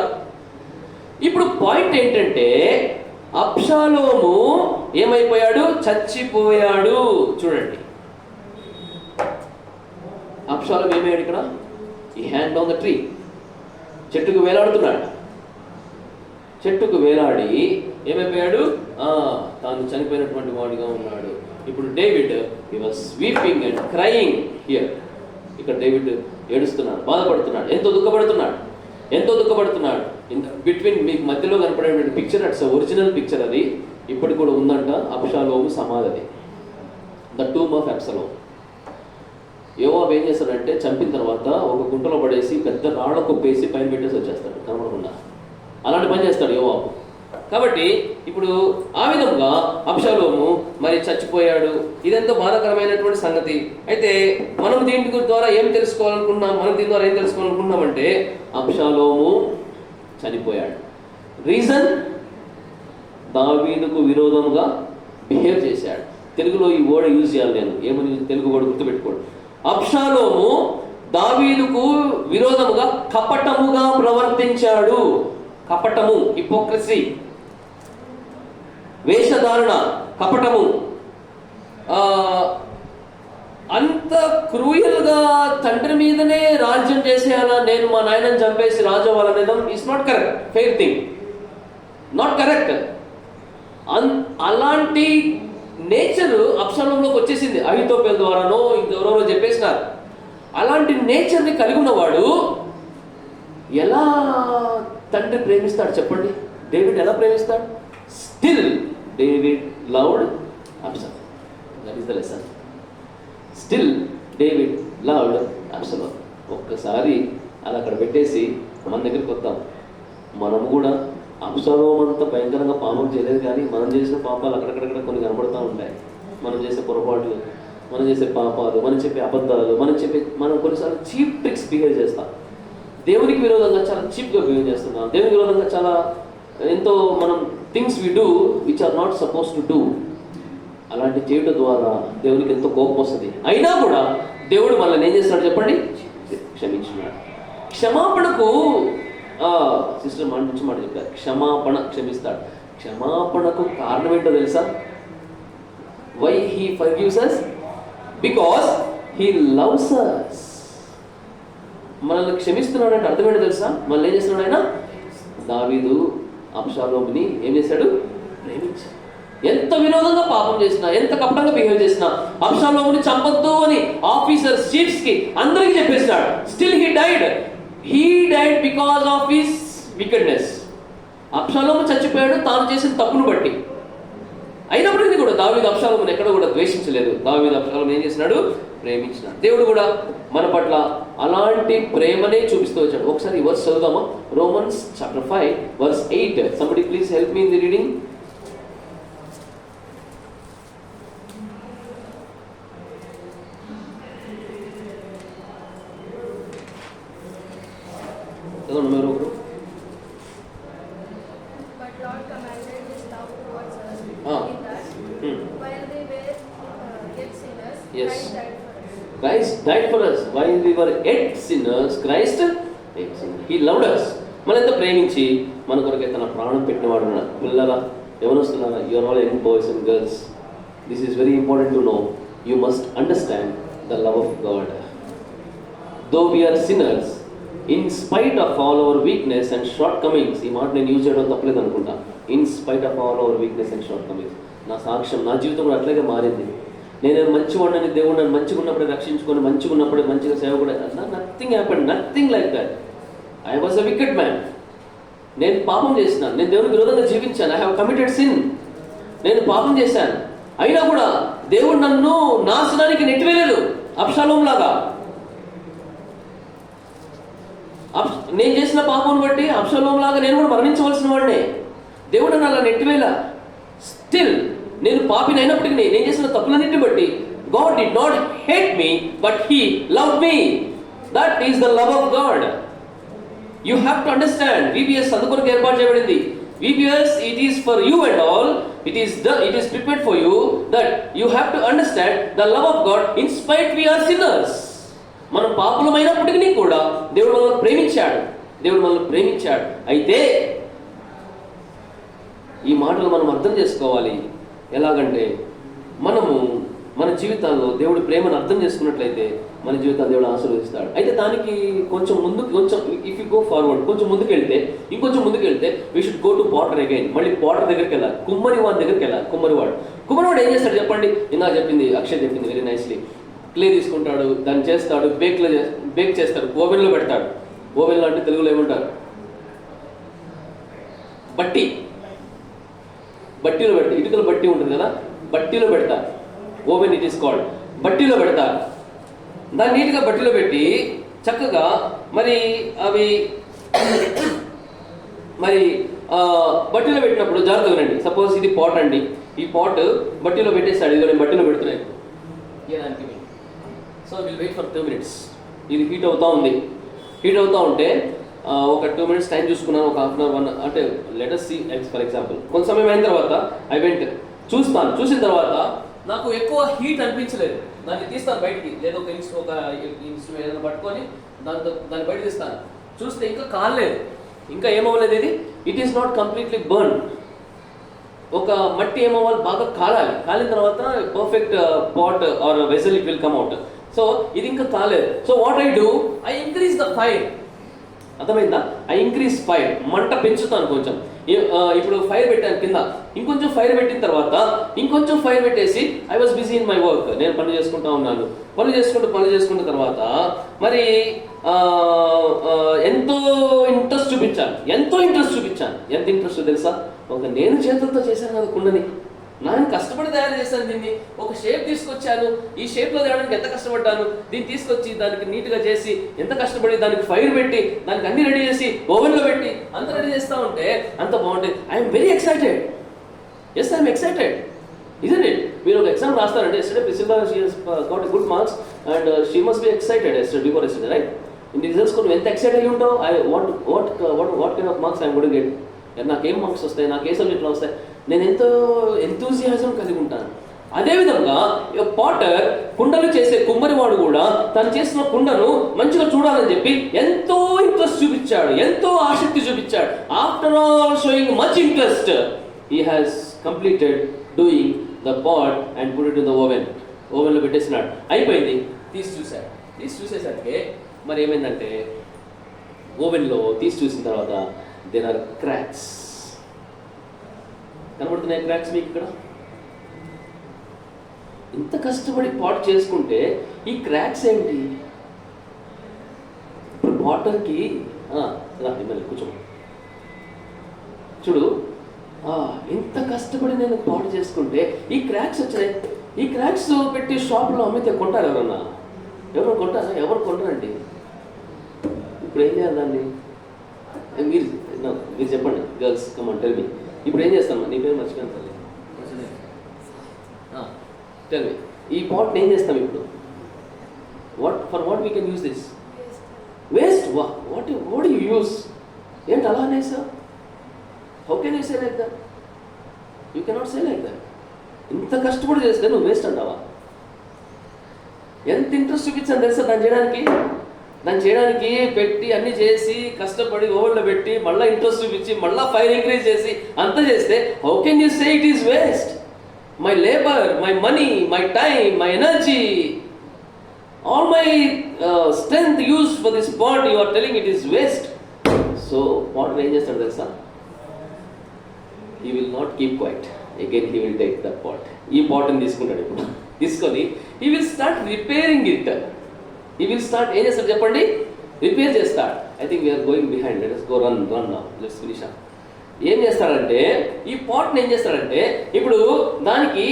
ఇప్పుడు పాయింట్ ఏంటంటే అబ్షాలోము ఏమైపోయాడు? చచ్చిపోయాడు. చూడండి, అబ్షాలోము ఏమయ్యాడు ఇక్కడ? ఈ హ్యాండ్ ఆన్ ద ట్రీ, చెట్టుకు వేలాడుతున్నాడు. చెట్టుకు వేలాడి ఏమైపోయాడు? తాను చనిపోయినటువంటి వాడిగా ఉన్నాడు. ఇప్పుడు David he was weeping and crying here. ఇక్కడ డేవిడ్ ఏడుస్తున్నాడు, బాధపడుతున్నాడు, ఎంతో దుఃఖపడుతున్నాడు. బిట్వీన్ మీకు మధ్యలో కనపడేటువంటి పిక్చర్, అట్స్ ఒరిజినల్ పిక్చర్. అది ఇప్పటికి కూడా ఉందంట. అబ్షాలోము సమాధి, ద టూమ్ ఆఫ్ అబ్షాలోమ్. యోవాబు ఏం చేస్తాడంటే చంపిన తర్వాత ఒక గుంటలో పడేసి పెద్ద రాళ్ళ కొప్పేసి పైన పెట్టేసి వచ్చేస్తాడు కనపడకుండా. అలాంటి పని చేస్తాడు యోవాబు. కాబట్టి ఇప్పుడు ఆ విధంగా అబ్షాలోము మరి చచ్చిపోయాడు. ఇదెంతో బాధాకరమైనటువంటి సంగతి. అయితే మనం దీని ద్వారా ఏం తెలుసుకోవాలనుకుంటున్నామంటే అబ్షాలోము చనిపోయాడు. రీజన్, దావీదుకు విరోధముగా బిహేవ్ చేశాడు. తెలుగులో ఈ వర్డ్ యూజ్ చేయాలి నేను, ఏమని తెలుగు వర్డ్ గుర్తుపెట్టుకోండి. అబ్షాలోము దావీదుకు విరోధముగా కపటముగా ప్రవర్తించాడు. కపటము, హిపోక్రసీ, వేషధారణ, కపటము. అంత క్రూయల్గా తండ్రి మీదనే రాజ్యం చేసేయాలా, నేను మా నాయనని చంపేసి రాజు అవ్వాలనేది is not correct. Fair thing, not correct. అలాంటి నేచర్ అబ్షాలోములోకి వచ్చేసింది. అహీతోపెల్ ద్వారానో ఇంకెవరెవరో చెప్పేసినారు. అలాంటి నేచర్ని కలిగి ఉన్నవాడు ఎలా తండ్రి ప్రేమిస్తాడు చెప్పండి? డేవిడ్ ఎలా ప్రేమిస్తాడు? Still David loved Absalom. That is the lesson. Still David loved Absalom. ఒక్కసారి అది అక్కడ పెట్టేసి మన దగ్గరికి వద్దాం. మనము కూడా అబ్షాలోమ్ అంతా భయంకరంగా పాపం చేయలేదు, కానీ మనం చేసిన పాపాలు అక్కడక్కడ కొన్ని కనబడుతూ ఉంటాయి. మనం చేసే పొరపాట్లు, మనం చేసే పాపాలు, మనం చెప్పే అబద్ధాలు, మనం కొన్నిసార్లు చీప్ ట్రిక్స్ బిహేవ్ చేస్తాం. దేవునికి విరోధంగా చాలా చీప్గా బిహేవ్ చేస్తున్నాం. దేవునికి విరోధంగా చాలా ఎంతో మనం things we do which are not suppose to do. అలాంటి చేయడం ద్వారా దేవునికి ఎంతో కోపం వస్తుంది. అయినా కూడా దేవుడు మనల్ని ఏం చేస్తాడు చెప్పండి? క్షమించినాడు. క్షమాపణకు సిస్టర్ మాట నుంచి మాట చెప్పారు, క్షమాపణ, క్షమిస్తాడు. క్షమాపణకు కారణం ఏంటో తెలుసా? Why he forgives us? Because he loves us. మనల్ని క్షమిస్తున్నాడు అంటే అర్థం ఏంటో తెలుసా? మనల్ని ఏం చేస్తున్నాడు ఆయన? దావీదు అబ్షాలోముని ఏం చేశాడు? ప్రేమించాడు. ఎంత విరోధంగా పాపం చేసినా, ఎంత కపటంగా బిహేవ్ చేసినా, అబ్షాలోముని చంపొద్దు అని ఆఫీసర్స్, చీఫ్స్ కి అందరికీ చెప్పేసినాడు. Still he died. He died because of his wickedness. Absalom చచ్చిపోయాడు తాను చేసిన తప్పును బట్టి. అయినప్పటికీ కూడా దావీదు అబ్షాలోముని ఎక్కడ కూడా ద్వేషించలేదు. దావీదు అబ్షాలోముని ఏం చేసినాడు? ప్రేమించినాడు. దేవుడు కూడా మన పట్ల అలాంటి ప్రేమనే చూపిస్తూ వచ్చాడు. ఒకసారి ఈ వర్స్ చదువుదామా? Romans chapter 5 verse 8. Somebody please help me in the reading.
But Lord commanded His love towards us in that while we were yet sinners,
Yes.
Christ died for us.
Christ died for us. While we were yet sinners, Christ died. He loved us. మనతో ప్రేమించి మన కొరకే తన ప్రాణం పెట్టినవాడు ఉన్నాడు. పిల్లల ఎవరొస్తున్నారా? You are all young boys and girls. This is very important to know. You must understand the love of God. Though we are sinners, in spite of all our weakness and shortcomings. ఈ మాట నేను use చేయడం తప్పలేదు అనుకుంటా. In spite of all our weakness and shortcomings. నా సాక్ష్యం, నా జీవితం కూడా అట్లాగే మారింది. నేను మంచివాడిని, దేవుడు నన్ను మంచిగా ఉన్నప్పుడే రక్షించుకొని, మంచిగా ఉన్నప్పుడే మంచిగా సేవ కూడా. Nothing happened, nothing like that. I was a wicked man. నేను పాపం చేసినాను, నేను దేవునికి విరోధంగా జీవించాను. I have committed sin. నేను పాపం చేశాను. అయినా కూడా దేవుడు నన్ను నాశనానికి నెట్టివేయలేదు అబ్షాలోము లాగా. నేను చేసిన పాపం బట్టి అబ్షాలోము లాగా నేను కూడా మరణించవలసిన వాడినే. దేవుడు నన్ను అలా నెట్టివేలా. స్టిల్ నేను పాపిని అయినప్పటికీ, నేను చేసిన తప్పులన్నింటిని బట్టి God did not hate me, but He loved me. That is the love of God. You have to understand. VBS అందుకొరకు ఏర్పాటు చేయబడింది. VBS, it is for you and all. It is prepared for you, that you have to understand the love of God in spite we are sinners. మనం పాపులమైనప్పటికీ కూడా దేవుడు మనల్ని ప్రేమించాడు. అయితే ఈ మాటలు మనం అర్థం చేసుకోవాలి. ఎలాగంటే మనము మన జీవితాల్లో దేవుడి ప్రేమను అర్థం చేసుకున్నట్లయితే మన జీవితాన్ని దేవుడు ఆశీర్వదిస్తాడు. అయితే దానికి కొంచెం ఇఫ్ యూ గో ఫార్వర్డ్, కొంచెం ముందుకెళ్తే, ఇంకొంచెం ముందుకెళ్తే we should go to Potter again. మళ్ళీ పాటర్ దగ్గరికి వెళ్ళాలి, కుమ్మరివాడి దగ్గరికి వెళ్ళాలి. కుమ్మరివాడు ఏం చేస్తాడు చెప్పండి? ఇందాక చెప్పింది, అక్షయ్ చెప్పింది వెరీ నైస్లీ. క్లే తీసుకుంటాడు, దాన్ని చేస్తాడు, బేక్ చేస్తాడు, ఓవెన్లో పెడతాడు. ఓవెన్లో అంటే తెలుగులో ఏమంటారు? బట్టీలో పెడతారు. ఇటుకల బట్టి ఉంటుంది కదా, బట్టీలో పెడతారు. Oven it is called. బట్టీలో పెడతారు. దాన్ని నీట్గా బట్టీలో పెట్టి చక్కగా మరి అవి బట్టీలో పెట్టినప్పుడు జాగ్రత్తగా రండి. సపోజ్ ఇది పాట్ అండి, ఈ పాట్ బట్టీలో పెట్టేస్తాడు. ఇది నేను బట్టీలో పెడుతున్నాను. So will wait for 2 minutes. ఇది హీట్ అవుతూ ఉంది. హీట్ అవుతూ ఉంటే ఒక 2 minutes టైం చూసుకున్నాను, ఒక హాఫ్ అన్ అవర్ 1 అంటే లెటస్ సి ఫర్ ఎగ్జాంపుల్. కొంత సమయం అయిన తర్వాత ఐ వెంట్ చూస్తాను. చూసిన తర్వాత నాకు ఎక్కువ హీట్ అనిపించలేదు. దాన్ని తీస్తాను బయటికి, లేదా ఒక ఇన్స్ట్రుమెంట్ ఏదైనా పట్టుకొని దాన్ని బయట తీస్తాను. చూస్తే ఇంకా కాలేదు, ఇంకా ఏమవ్వలేదు. ఇది it is not completely burn. ఒక మట్టి ఏమవ్వాలి, బాగా కాలాలి. కాలిన తర్వాత perfect pot or vessel it will come out. So ఇది ఇంకా కాలేదు. So what I do, I increase the fire. అర్థమైందా? ఐ ఇంక్రీజ్ ఫైర్, మంట పెంచుతాను కొంచెం. ఇప్పుడు ఫైర్ పెట్టాను కింద, ఇంకొంచెం ఫైర్ పెట్టిన తర్వాత ఇంకొంచెం ఫైర్ పెట్టేసి I was busy in my work. నేను పనులు చేసుకుంటా ఉన్నాను. పనులు చేసుకుంటున్న తర్వాత మరి ఎంతో ఇంట్రెస్ట్ చూపించాను. ఎంత ఇంట్రెస్ట్ తెలుసా? నేను చేతులతో చేశాను కదా కుండని, నేను కష్టపడి తయారు చేశాను. దీన్ని ఒక షేప్ తీసుకొచ్చాను. ఈ షేప్లో తేవడానికి ఎంత కష్టపడ్డాను. దీన్ని తీసుకొచ్చి దానికి నీట్గా చేసి ఎంత కష్టపడి దానికి ఫైర్ పెట్టి దానికి అన్ని రెడీ చేసి ఓవెన్లో పెట్టి అంత రెడీ చేస్తూ ఉంటే అంత బాగుంటుంది. I'm very excited. Yes, I'm excited. Isn't it? మీరు ఒక ఎగ్జామ్ రాస్తారంటే yesterday Priscilla she has got good marks and she must be excited before yesterday, right? In results కూడా ఎంత ఎక్సైట్ అయ్యి ఉంటావు. What kind of marks I'm going to get. నాకేం marks వస్తాయి, నాకు ఏ సబ్జెక్ట్లో వస్తాయి, నేను ఎంతో ఎంతూజియాజం కలిగి ఉంటాను. అదేవిధంగా పాటర్ కుండలు చేసే కుమ్మరివాడు కూడా తను చేసిన కుండను మంచిగా చూడాలని చెప్పి ఎంతో ఇంట్రెస్ట్ చూపించాడు, ఎంతో ఆసక్తి చూపించాడు. After all showing much interest, he has completed doing the pot and put it in the ఓవెన్లో పెట్టేసినాడు. అయిపోయింది. చూసేసరికి మరి ఏమైందంటే ఓవెన్లో చూసిన తర్వాత దేర్ ఆర్ క్రాక్స్. కనబడుతున్నాయి క్రాక్స్ మీకు ఇక్కడ? ఇంత కష్టపడి పాట్ చేసుకుంటే ఈ క్రాక్స్ ఏంటి? ఇప్పుడు వాటర్కి కూర్చో చూడు, ఇంత కష్టపడి నేను పాట్ చేసుకుంటే ఈ క్రాక్స్ వచ్చాయి. ఈ క్రాక్స్ పెట్టి షాప్లో అమ్మితే కొంటారు ఎవరన్నా? ఎవరు కొంటారా? ఎవరు కొంటారండి? ఇప్పుడు ఏం చేయాలి దాన్ని? మీరు చెప్పండి girls, come on tell me. ఇప్పుడు ఏం చేస్తాను? నీ పేరు మర్చిపోయాను తల్లి. టెల్ మీ, ఈ పాట్ ఏం చేస్తాం ఇప్పుడు? For what we can use this? Waste. What do you use? ఏంటి అలా అనేసా? How can you say like that? You cannot say like that. ఇంత కష్టపడి చేస్తే నువ్వు వేస్ట్ అంటావా? ఎంత ఇంట్రెస్ట్ చూపించాను తెలుసా దాన్ని చేయడానికి పెట్టి అన్ని చేసి కష్టపడి ఓవెన్లో పెట్టి మళ్ళీ ఇంట్రెస్ట్ చూపించి మళ్ళీ ఫైర్ ఎంకరేజ్ చేసి అంత చేస్తే how can you say it is waste? My labour, my money, my time, my energy, all my strength use for this pot, you are telling it is waste. So potter ఏం చేస్తాడు తెలుసా? He will not keep quiet. Again he will take the pot. ఈ పాట్ని తీసుకుంటాడు. ఇప్పుడు తీసుకొని he will start repairing it. He will start ఏం చేస్తాడు చెప్పండి? రిపేర్ చేస్తాడు. I think we're going behind. Let us go run now. Let's finish up. ఏం చేస్తాడంటే ఈ పాట్ని ఏం చేస్తాడంటే ఇప్పుడు దానికి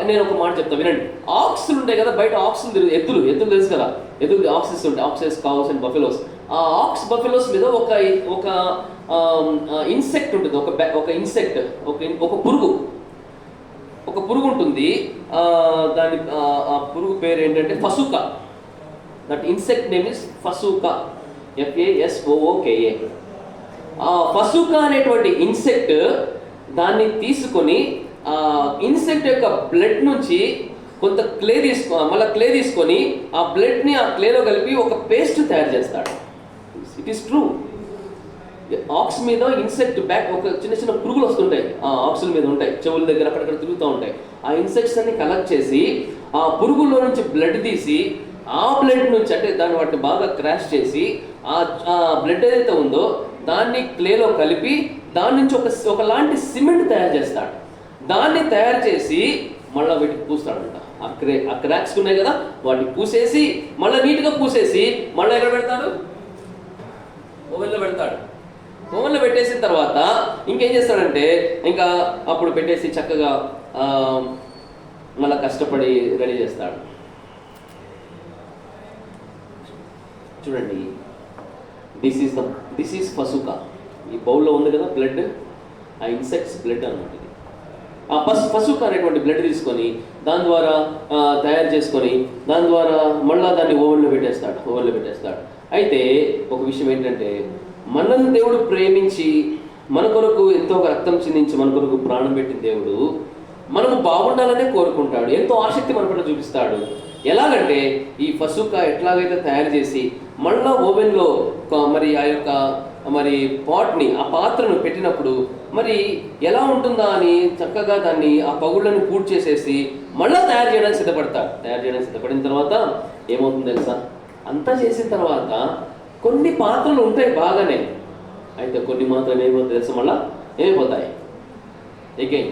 నేను ఒక మాట చెప్తాను వినండి. ఆక్స్లు ఉంటాయి కదా బయట, ఆక్స్లు ఎద్దులు తెలుసు కదా, ఎద్దులు ఆక్సెస్ ఉంటాయి, ఆక్సెస్, కౌస్ అండ్ బఫెలోస్. ఆ ఆక్స్ బఫెలోస్ మీద ఒక ఇన్సెక్ట్ ఉంటుంది, ఒక ఇన్సెక్ట్, ఒక పురుగు ఉంటుంది. దాని ఆ పురుగు పేరు ఏంటంటే ఫసూకా. That insect name is Fasooka, FASOOKA. ఆ ఫసూకా అనేటువంటి ఇన్సెక్ట్ దాన్ని తీసుకొని ఆ ఇన్సెక్ట్ యొక్క బ్లడ్ నుంచి కొంత క్లే తీసుకొని ఆ బ్లడ్ని ఆ క్లేలో కలిపి ఒక పేస్ట్ తయారు చేస్తాడు. It is true. ఆక్స్ మీద ఇన్సెక్ట్ బ్యాక్ ఒక చిన్న చిన్న పురుగులు వస్తుంటాయి, ఆ ఆక్సుల మీద ఉంటాయి, చెవుల దగ్గర అక్కడక్కడ తిరుగుతూ ఉంటాయి. ఆ ఇన్సెక్ట్స్ అన్ని కలెక్ట్ చేసి ఆ పురుగుల్లో నుంచి బ్లడ్ తీసి ఆ బ్లడ్ నుంచి అంటే దాన్ని వాటిని బాగా క్రాష్ చేసి ఆ బ్లడ్ ఏదైతే ఉందో దాన్ని క్లేలో కలిపి దాని నుంచి ఒకలాంటి సిమెంట్ తయారు చేస్తాడు. దాన్ని తయారు చేసి మళ్ళీ వీటికి పూస్తాడంట. ఆ క్రాక్స్ ఉన్నాయి కదా వాటిని పూసేసి మళ్ళీ నీట్గా పూసేసి మళ్ళీ ఎక్కడ పెడతాడు? ఓవెన్లో పెడతాడు. ఓవెన్లో పెట్టేసిన తర్వాత ఇంకేం చేస్తాడంటే ఇంకా అప్పుడు పెట్టేసి చక్కగా మళ్ళీ కష్టపడి రెడీ చేస్తాడు. చూడండి, దిస్ ఈస్ ఫసుకా. ఈ బౌల్లో ఉంది కదా బ్లడ్, ఆ ఇన్సెక్ట్స్ బ్లడ్ అన్నమాట ఇది. ఆ ఫసుకా అనేటువంటి బ్లడ్ తీసుకొని దాని ద్వారా తయారు చేసుకొని దాని ద్వారా మళ్ళీ దాన్ని ఓవెన్లో పెట్టేస్తాడు. అయితే ఒక విషయం ఏంటంటే, మనల్ని దేవుడు ప్రేమించి మన కొరకు ఎంతో రక్తం చిందించి మన కొరకు ప్రాణం పెట్టిన దేవుడు మనము బాగుండాలనే కోరుకుంటాడు. ఎంతో ఆసక్తి మన పట్ల చూపిస్తాడు. ఎలాగంటే ఈ ఫసుకా ఎట్లాగైతే తయారు చేసి మళ్ళా ఓవెన్లో మరి ఆ యొక్క మరి పాట్ని ఆ పాత్రను పెట్టినప్పుడు మరి ఎలా ఉంటుందా అని చక్కగా దాన్ని ఆ పగుళ్ళని పూర్తి చేసేసి మళ్ళీ తయారు చేయడానికి సిద్ధపడిన తర్వాత ఏమవుతుంది తెలుసా? అంతా చేసిన తర్వాత కొన్ని పాత్రలు ఉంటాయి బాగానే, అయితే కొన్ని మాత్రం ఏమవుతుంది తెలుసా? మళ్ళీ ఏమైపోతాయి? అగైన్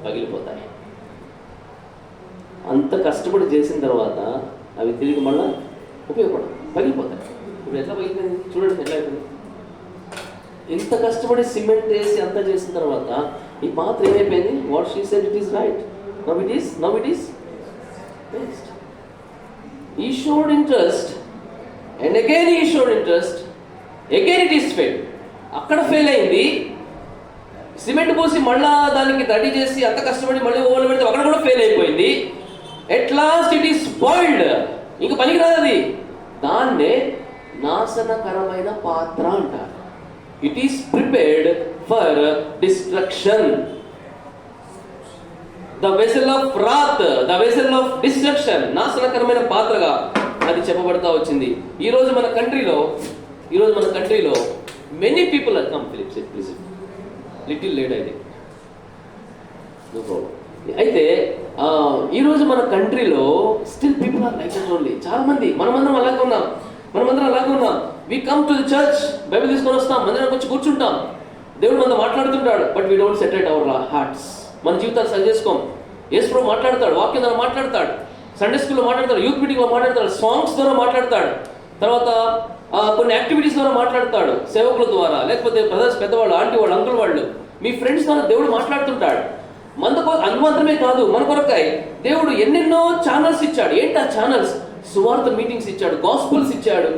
పగిలిపోతాయి. అంత కష్టపడి చేసిన తర్వాత అవి తిరిగి మళ్ళీ పగిలిపోతాయి. ఇప్పుడు ఎట్లా పగిలిపోయింది చూడండి, ఎట్లా అయిపోయింది. ఇంత కష్టపడి సిమెంట్ వేసి అంతా చేసిన తర్వాత ఈ పాత్ర ఏమైపోయింది? What she said it is right, now it is best. He showed interest and again he showed interest, again it is failed. అక్కడ ఫెయిల్ అయింది. సిమెంట్ పోసి మళ్ళా దానికి రెడీ చేసి అంత కష్టపడి మళ్ళీ ఓవెన్లో పెడితే అక్కడ కూడా ఫెయిల్ అయిపోయింది. At last it is spoiled. ఇంకా పనికిరాదు అది. దాన్నే నాశనకరమైన పాత్ర అంటారు. It is prepared for destruction. The vessel of wrath, the vessel of destruction, నాశనకరమైన పాత్రగా అది చెప్పబడతా వచ్చింది. ఈరోజు మన కంట్రీలో many people are come Philips please little late అయితే నో ప్రాబ్లం. అయితే ఈరోజు మన కంట్రీలో still people are like that only. చాలా మంది మనమందరం అలాగే ఉన్నాం. We come to the church, Bible తీసుకొని వస్తాం, మందిరానికి వచ్చి కూర్చుంటాం, దేవుడు మనతో మాట్లాడుతుంటాడు, but we don't saturate our hearts. మన జీవితాలు సరి చేసుకోం. యేసు ప్రభు మాట్లాడతాడు, వాక్యం ద్వారా మాట్లాడతాడు, సండే స్కూల్లో మాట్లాడతాడు, యూత్ మీటింగ్లో మాట్లాడతాడు, సాంగ్స్ ద్వారా మాట్లాడతాడు, తర్వాత కొన్ని యాక్టివిటీస్ ద్వారా మాట్లాడతాడు, సేవకుల ద్వారా, లేకపోతే బ్రదర్స్, పెద్దవాళ్ళు, ఆంటీ వాళ్ళు, అంకుల్ వాళ్ళు, మీ ఫ్రెండ్స్ ద్వారా దేవుడు మాట్లాడుతుంటాడు. అందు మాత్రమే కాదు, మన కొరకై దేవుడు ఎన్నెన్నో ఛానల్స్ ఇచ్చాడు. ఏంటి ఆ ఛానల్స్? సువార్త మీటింగ్స్ ఇచ్చాడు, గాస్పుల్స్ ఇచ్చాడు.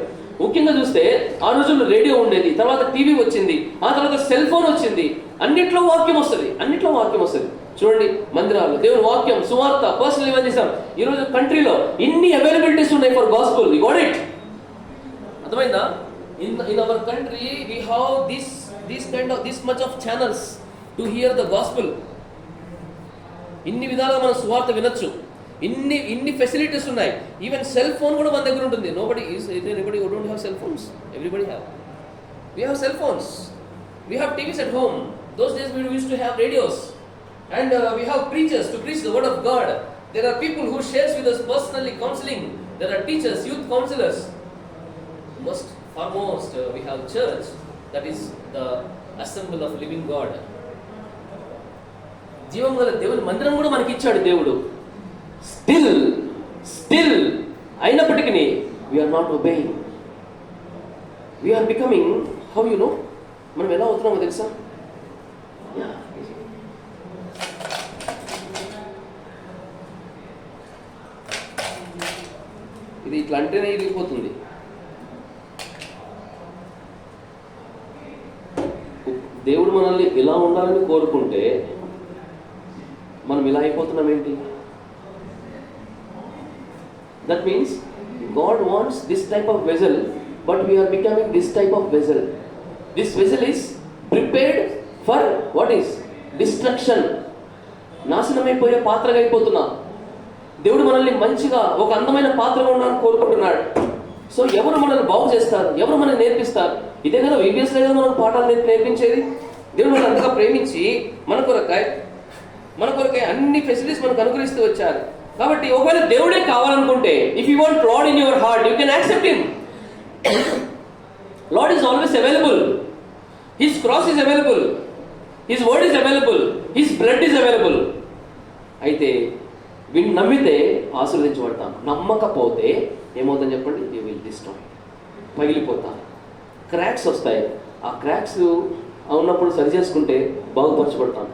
ముఖ్యంగా చూస్తే ఆ రోజుల్లో రేడియో ఉండేది, తర్వాత టీవీ వచ్చింది, ఆ తర్వాత సెల్ ఫోన్ వచ్చింది. అన్నిట్లో వాక్యం వస్తుంది. చూడండి, మందిరాలు దేవుని వాక్యం, సువార్త, పర్సనల్ ఇవన్నీ. ఈరోజు కంట్రీలో ఇన్ని అవైలబిలిటీస్ ఉన్నాయి for gospel. You got it? అర్థమైందా? In our country we have this much of channels to hear the gospel. ఇన్ని విధాలుగా మనం సువార్త వినొచ్చు. ఇన్ని ఫెసిలిటీస్ ఉన్నాయి. ఈవెన్ సెల్ ఫోన్ కూడా మన దగ్గర ఉంటుంది. Anybody who don't have cell phones? Everybody have. We have cell phones. We have TVs at home. Those days we used to have radios. And we have preachers to preach the word of God. There are people who shares with us personally counseling. There are teachers, youth counselors. Foremost, we have church, that is the assembly of living God. జీవం గల దేవుని మందిరం కూడా మనకి ఇచ్చాడు దేవుడు. Still అయినప్పటికీ we're not obeying. We're becoming, how you know మనం ఎలా అవుతున్నామో తెలుసా? ఇది ఇట్లా అంటేనే ఇరిగిపోతుంది. దేవుడు మనల్ని ఇలా ఉండాలని కోరుకుంటే మనం ఇలా అయిపోతున్నాం ఏంటి? That means God wants this type of vessel, but we are becoming this type of vessel. This vessel is prepared for what is? Destruction. నాశనమైపోయే పాత్రగా అయిపోతున్నాం. దేవుడు మనల్ని మంచిగా ఒక అందమైన పాత్రగా ఉండాలని కోరుకుంటున్నాడు. సో ఎవరు మనల్ని బాగు చేస్తారు, ఎవరు మనల్ని నేర్పిస్తారు? ఇదే కదా VBSలో కదా మనకు పాఠాలు నేర్పించేది. దేవుడు మనల్ని అంతగా ప్రేమించి మన కొరకై అన్ని ఫెసిలిటీస్ మనకు అనుగ్రహిస్తూ వచ్చారు. కాబట్టి ఒకవేళ దేవుడే కావాలనుకుంటే, if you want lord in your heart, you can accept him. Lord is always available. His cross is available, his word is available, his blood is available. అయితే వీడిని నమ్మితే ఆశీర్వదించబడతాం, నమ్మకపోతే ఏమవుతుందని చెప్పండి? యూ విల్ డిస్ట్రాయ్, పగిలిపోతాం, క్రాక్స్ వస్తాయి. ఆ cracks ఉన్నప్పుడు సరి చేసుకుంటే బాగుపరచబడతాం.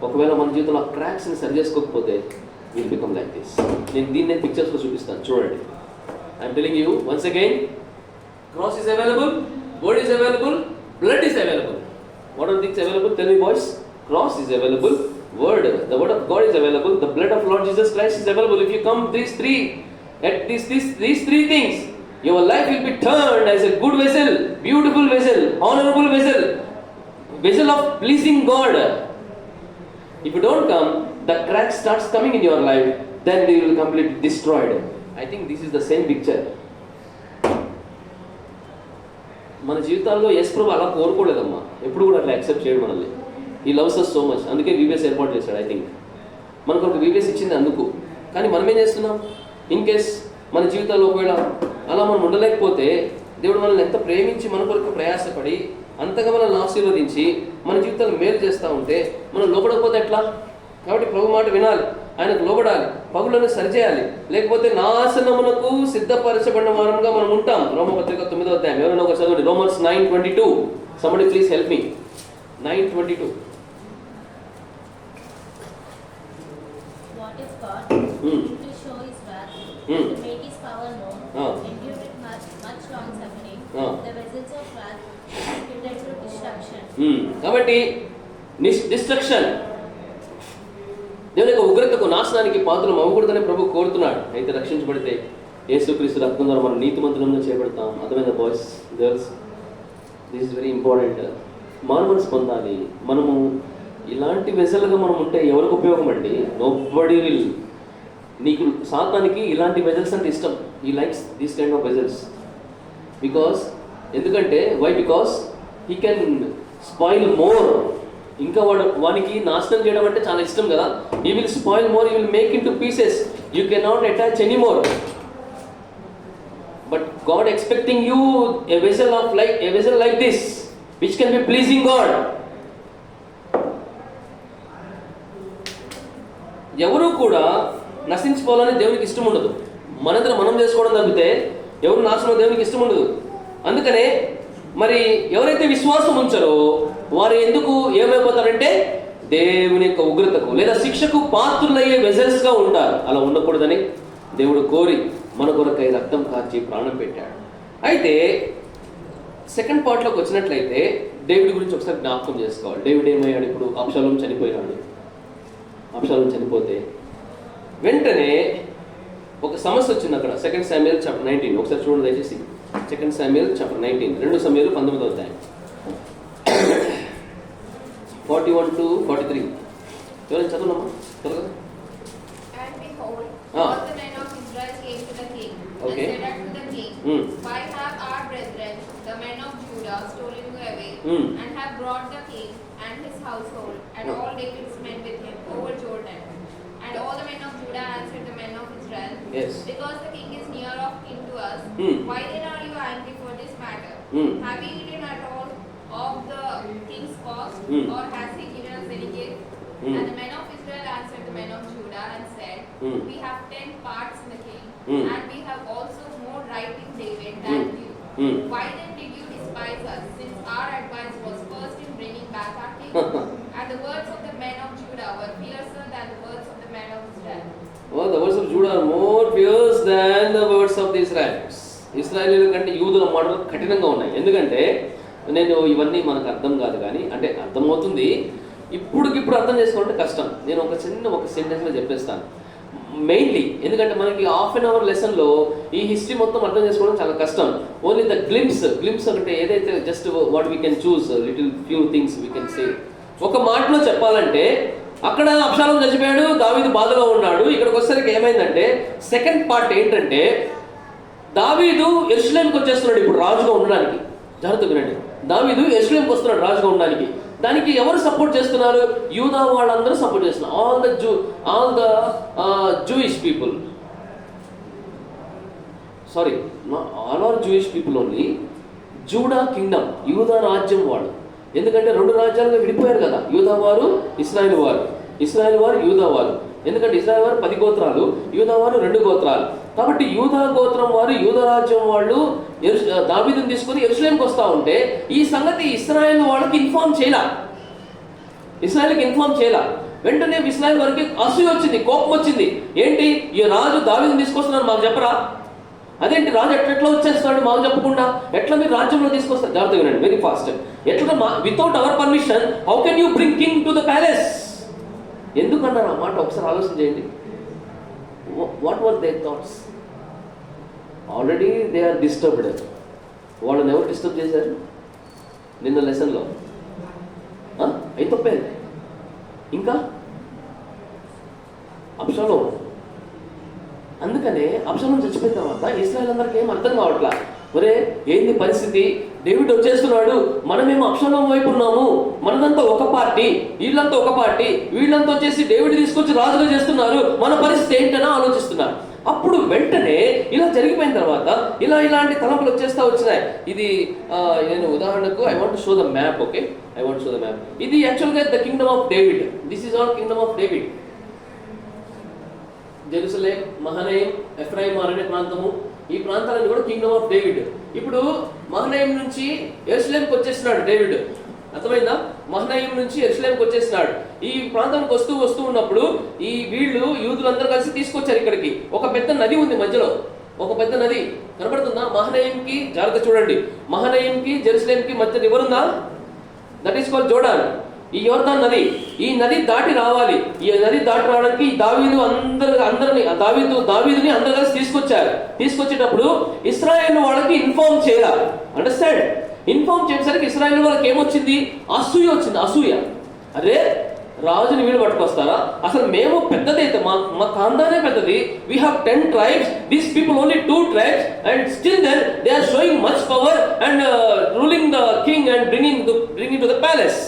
ఒకవేళ మన జీవితంలో ఆ క్రాక్స్ని సరి చేసుకోకపోతే విల్ బికమ్ లైక్ దిస్. నేను దీన్ని పిక్చర్స్లో చూపిస్తాను, చూడండి. I'm telling you once again, cross is available, word is available, blood is available. What are things available? Tell me boys. Cross is available, the word of God is available, the blood of Lord Jesus Christ is available. If you come these three things, your life will be turned as a good vessel, beautiful vessel, honorable vessel of pleasing God. If you don't come, the crack starts coming in your life, then they will completely destroyed. I think this is the same picture. మన జీవితాల్లో యేసు ప్రభు అలా కోరుకోలేదమ్మా, ఎప్పుడు కూడా అట్లా accept చేయడం మనల్ని. ఈ loves us so much, అందుకే VBS ఏర్పాటు చేశాడు. ఐ థింక్ మనకు ఒక VBS ఇచ్చింది అందుకు. కానీ మనం ఏం చేస్తున్నాం? ఇన్ కేస్ మన జీవితాల్లో ఒకవేళ అలా మనం ఉండలేకపోతే, దేవుడు మనల్ని ఎంత ప్రేమించి మన కొరకు ప్రయాసపడి అంతగా మనల్ని ఆశీర్వదించి మన జీవితాలు మేలు చేస్తూ ఉంటే మనం లోపడకపోతే ఎట్లా? కాబట్టి ప్రభు మాట వినాలి, ఆయనకు లోబడాలి, పగులను సరిచేయాలి. లేకపోతే నాశనమునకు సిద్ధపరచబడిన వారంగా మనం ఉంటాం. రోమపత్రిక 9వ అధ్యాయం ఎవరైనా ఒక చదవండి. Romans 9:22. somebody please help me. 9:22.
What is God? To show His wrath, to make His power known, endure with much long suffering, the vessels of wrath, fitted to destruction.
కాబట్టి డిస్ట్రక్షన్, దేవుని యొక్క ఉగ్రతకు, నాశనానికి పాత్రలు అవ్వకూడదని ప్రభు కోరుతున్నాడు. అయితే రక్షించబడితే యేసుక్రీస్తు రక్తం ద్వారా మనం నీతిమంతులంగా చేయబడతాం. అర్థమైన boys, girls, this is very important. మానవుని పొందాలి. మనము ఇలాంటి వెజల్గా మనం ఉంటే ఎవరికి ఉపయోగం అండి? Nobody will. నీకు సాతానికి ఇలాంటి వెజల్స్ అంటే ఇష్టం. He likes these kind of vessels. ఎందుకంటే why? Because he can spoil more. ఇంకా వానికి నాశనం చేయడం అంటే చాలా ఇష్టం కదా. He will spoil more, he will make in to pieces. You can not attach any more. But God expecting you a vessel like this which can be pleasing God. ఎవరు కూడా నశించిపోవాలని దేవునికి ఇష్టం ఉండదు. మనందరం మనం చేసుకోవడం తప్పితే ఎవరు నాశనం దేవునికి ఇష్టం ఉండదు. అందుకనే మరి ఎవరైతే విశ్వాసం ఉంచారో వారు ఎందుకు ఏమైపోతారంటే దేవుని యొక్క ఉగ్రతకు లేదా శిక్షకు పాత్రులయ్యే వెజల్స్గా ఉంటారు. అలా ఉండకూడదని దేవుడు కోరి మన కొరకై రక్తం కార్చి ప్రాణం పెట్టాడు. అయితే సెకండ్ పార్ట్లోకి వచ్చినట్లయితే డేవిడ్ గురించి ఒకసారి జ్ఞాపకం చేసుకోవాలి. డేవిడ్ ఏమయ్యాడు? ఇప్పుడు అబ్షాలోం చనిపోయినాడు. అబ్షాలోం చనిపోతే వెంటనే ఒక సమస్య వచ్చింది అక్కడ. 2 Samuel chapter 19 ఒకసారి చూడండి దయచేసి. 2 Samuel chapter 19, 2 Samuel 19వ అధ్యాయం 41 to 43. ఎవరైనా చదవమ్మా త్వరగా.
And behold, all the men of Israel came to the king,
Okay.
and said unto the king, Why have our brethren, the men of Judah, stolen you away, and have brought the king and his household, and all David's men with him, over Jordan? And all the men of Judah answered the men of Israel,
Yes.
Because the king is near of kin to us, why then are you angry for this matter? Have we eaten at all of the king's cost, or has he given us any gift? And the men of Israel answered the men of Judah and said, We have 10 parts in the king, and we have also more right in David than you. Why then did you despise us, since our advice was first in bringing back our king? And the words of the men of Judah were fiercer than the words of the men of Israel.
Oh, the words of Judah are more fierce than the words of the Israelites. ఇశ్రాయేలీల కంటే యూదుల మాటలు కఠినంగా ఉన్నాయి. ఎందుకంటే నేను ఇవన్నీ మనకు అర్థం కాదు, కానీ అంటే అర్థమవుతుంది. ఇప్పుడు అర్థం చేసుకోవాలంటే కష్టం. నేను ఒక సెంటెన్స్లో చెప్పేస్తాను మెయిన్లీ. ఎందుకంటే మనకి హాఫ్ అన్ అవర్ లెసన్లో ఈ హిస్టరీ మొత్తం అర్థం చేసుకోవడం చాలా కష్టం. ఓన్లీ ద గ్లిమ్స్ అంటే ఏదైతే just what we can choose little few things we can say. ఒక మాటలో చెప్పాలంటే అక్కడ అబ్షాలోం చచ్చిపోయాడు, దావీదు బాధలో ఉన్నాడు. ఇక్కడికి వచ్చేసరికి ఏమైందంటే సెకండ్ పార్ట్ ఏంటంటే దావీదు యెరూషలేముకి వచ్చేస్తున్నాడు ఇప్పుడు రాజుగా ఉండడానికి. జాగ్రత్తగా వినండి, దావీదు యెరూషలేముకి వస్తున్నాడు రాజుగా ఉండడానికి. దానికి ఎవరు సపోర్ట్ చేస్తున్నారు? యూదా వాళ్ళందరూ సపోర్ట్ చేస్తున్నారు. All the Jewish people, sorry all are Jewish people only. Judah kingdom, యూదా రాజ్యం వాళ్ళు. ఎందుకంటే 2 రాజ్యాలుగా విడిపోయారు కదా, యూదా వారు ఇశ్రాయేలు వారు, ఇశ్రాయేలు వారు యూదా వారు. ఎందుకంటే ఇశ్రాయేలు వారు 10 గోత్రాలు, యూదా వారు 2 గోత్రాలు. కాబట్టి యూదా గోత్రం వారు, యూదా రాజ్యం వాళ్ళు దావీదుని తీసుకుని యెరూషలేముకి వస్తూ ఉంటే ఈ సంగతి ఇశ్రాయేలు వాళ్ళకి ఇన్ఫార్మ్ చేయలా, ఇశ్రాయేల్కి ఇన్ఫార్మ్ చేయలా. వెంటనే ఇశ్రాయేల్ వారికి అసూయ వచ్చింది, కోపం వచ్చింది. ఏంటి, ఈ రాజు దావీదుని తీసుకొస్తున్నారు మాకు చెప్పరా? అదేంటి రాజు ఎట్లా వచ్చేస్తాడు మాకు చెప్పకుండా? ఎట్లా మీరు రాజ్యంలో తీసుకొస్తారు? జాగ్రత్తగా వినండి, వెరీ ఫాస్ట్. ఎట్లా without our permission how can you bring king to the palace? ఎందుకన్నారు ఆ మాట? ఒకసారి ఆలోచన చేయండి. What were their thoughts? Already they are disturbed. వాళ్ళని ఎవరు డిస్టర్బ్ చేశారు నిన్న లెసన్లో? అయి తప్పేది. ఇంకా అబ్షాలోము. అందుకనే అబ్షాలోము చచ్చిపోయిన తర్వాత ఇశ్రాయేల్ అందరికీ ఏం అర్థం కావట్లా. ఒరే ఏంది పరిస్థితి, డేవిడ్ వచ్చేస్తున్నాడు, మనమేమో అబ్షాలోము వైపు ఉన్నాము, మనదంతా ఒక పార్టీ, వీళ్ళంతా ఒక పార్టీ, వీళ్ళంతా వచ్చేసి డేవిడ్ తీసుకొచ్చి రాజుగా చేస్తున్నారు, మన పరిస్థితి ఏంటని ఆలోచిస్తున్నారు. అప్పుడు వెంటనే ఇలా జరిగిపోయిన తర్వాత ఇలాంటి తలంపులు వచ్చేస్తా వచ్చినాయి. ఇది నేను ఉదాహరణకు I want show the map. Okay, I want show the map. ఇది యాక్చువల్గా the kingdom of David. This is all kingdom of David. Jerusalem, Mahanaim, Ephraim అనే ప్రాంతము, ఈ ప్రాంతాలన్నీ కూడా కింగ్డమ్ ఆఫ్ డేవిడ్. ఇప్పుడు మహనయీం నుంచి యెరూషలేంకి వచ్చేసినాడు డేవిడ్. అర్థమైందా? మహనయీం నుంచి యెరూషలేంకి వచ్చేసినాడు. ఈ ప్రాంతానికి వస్తూ ఉన్నప్పుడు ఈ వీళ్ళు యూదులందరూ కలిసి తీసుకొచ్చారు ఇక్కడికి. ఒక పెద్ద నది ఉంది మధ్యలో, ఒక పెద్ద నది కనబడుతుందా? మహనయీంకి, జాగ్రత్త చూడండి, మహనయీంకి జెరూసలేంకి మధ్య రివర్ ఉందా? That is called Jordan. ఈ యోర్దాన్ నది, ఈ నది దాటి రావాలి. ఈ నది దాటి రావడానికి దావీదుని అందరు కలిసి తీసుకొచ్చారు. తీసుకొచ్చేటప్పుడు ఇశ్రాయేల్ వాళ్ళకి ఇన్ఫార్మ్ చేయాలి. అండర్స్టాండ్? ఇన్ఫార్మ్ చేసేసరికి ఇశ్రాయేల్ వాళ్ళకి ఏమొచ్చింది? అసూయ వచ్చింది. అసూయ. అరే రాజుని వీళ్ళు పట్టుకొస్తారా? అసలు మేము పెద్దదైతే మా ఖాందానే పెద్దది. We have 10 tribes, these people only 2 tribes, and still then they are showing much power and ruling the king and bringing to the palace.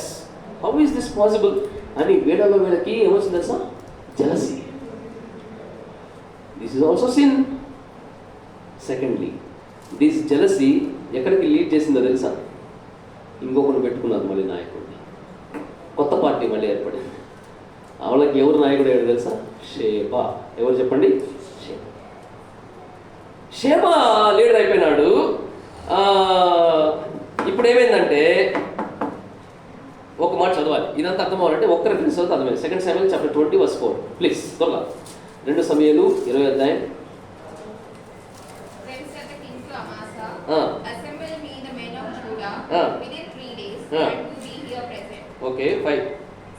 How is this possible? అని వీళ్ళలో వీళ్ళకి ఏమొచ్చింది తెలుసా? Jealousy. This is also sin. Secondly, this jealousy ఎక్కడికి lead చేసిందో తెలుసా? ఇంకొకరు పెట్టుకున్నారు మళ్ళీ నాయకుడిని. కొత్త పార్టీ మళ్ళీ ఏర్పడింది. వాళ్ళకి ఎవరు నాయకుడు అయ్యాడు తెలుసా? షేబా. ఎవరు చెప్పండి? షేబా లీడర్ అయిపోయినాడు. ఇప్పుడు ఏమైందంటే, ఒక మాట చదవాలి, ఇదంతా అర్థం అవ్వాలంటే ఒక్క రిఫరెన్స్ అవుతుంది అర్థమైంది. 2 Samuel chapter 20 verse 4 ప్లీజ్. త్వరగా 2 సమూయేలు 20వ అధ్యాయం. Okay, 5.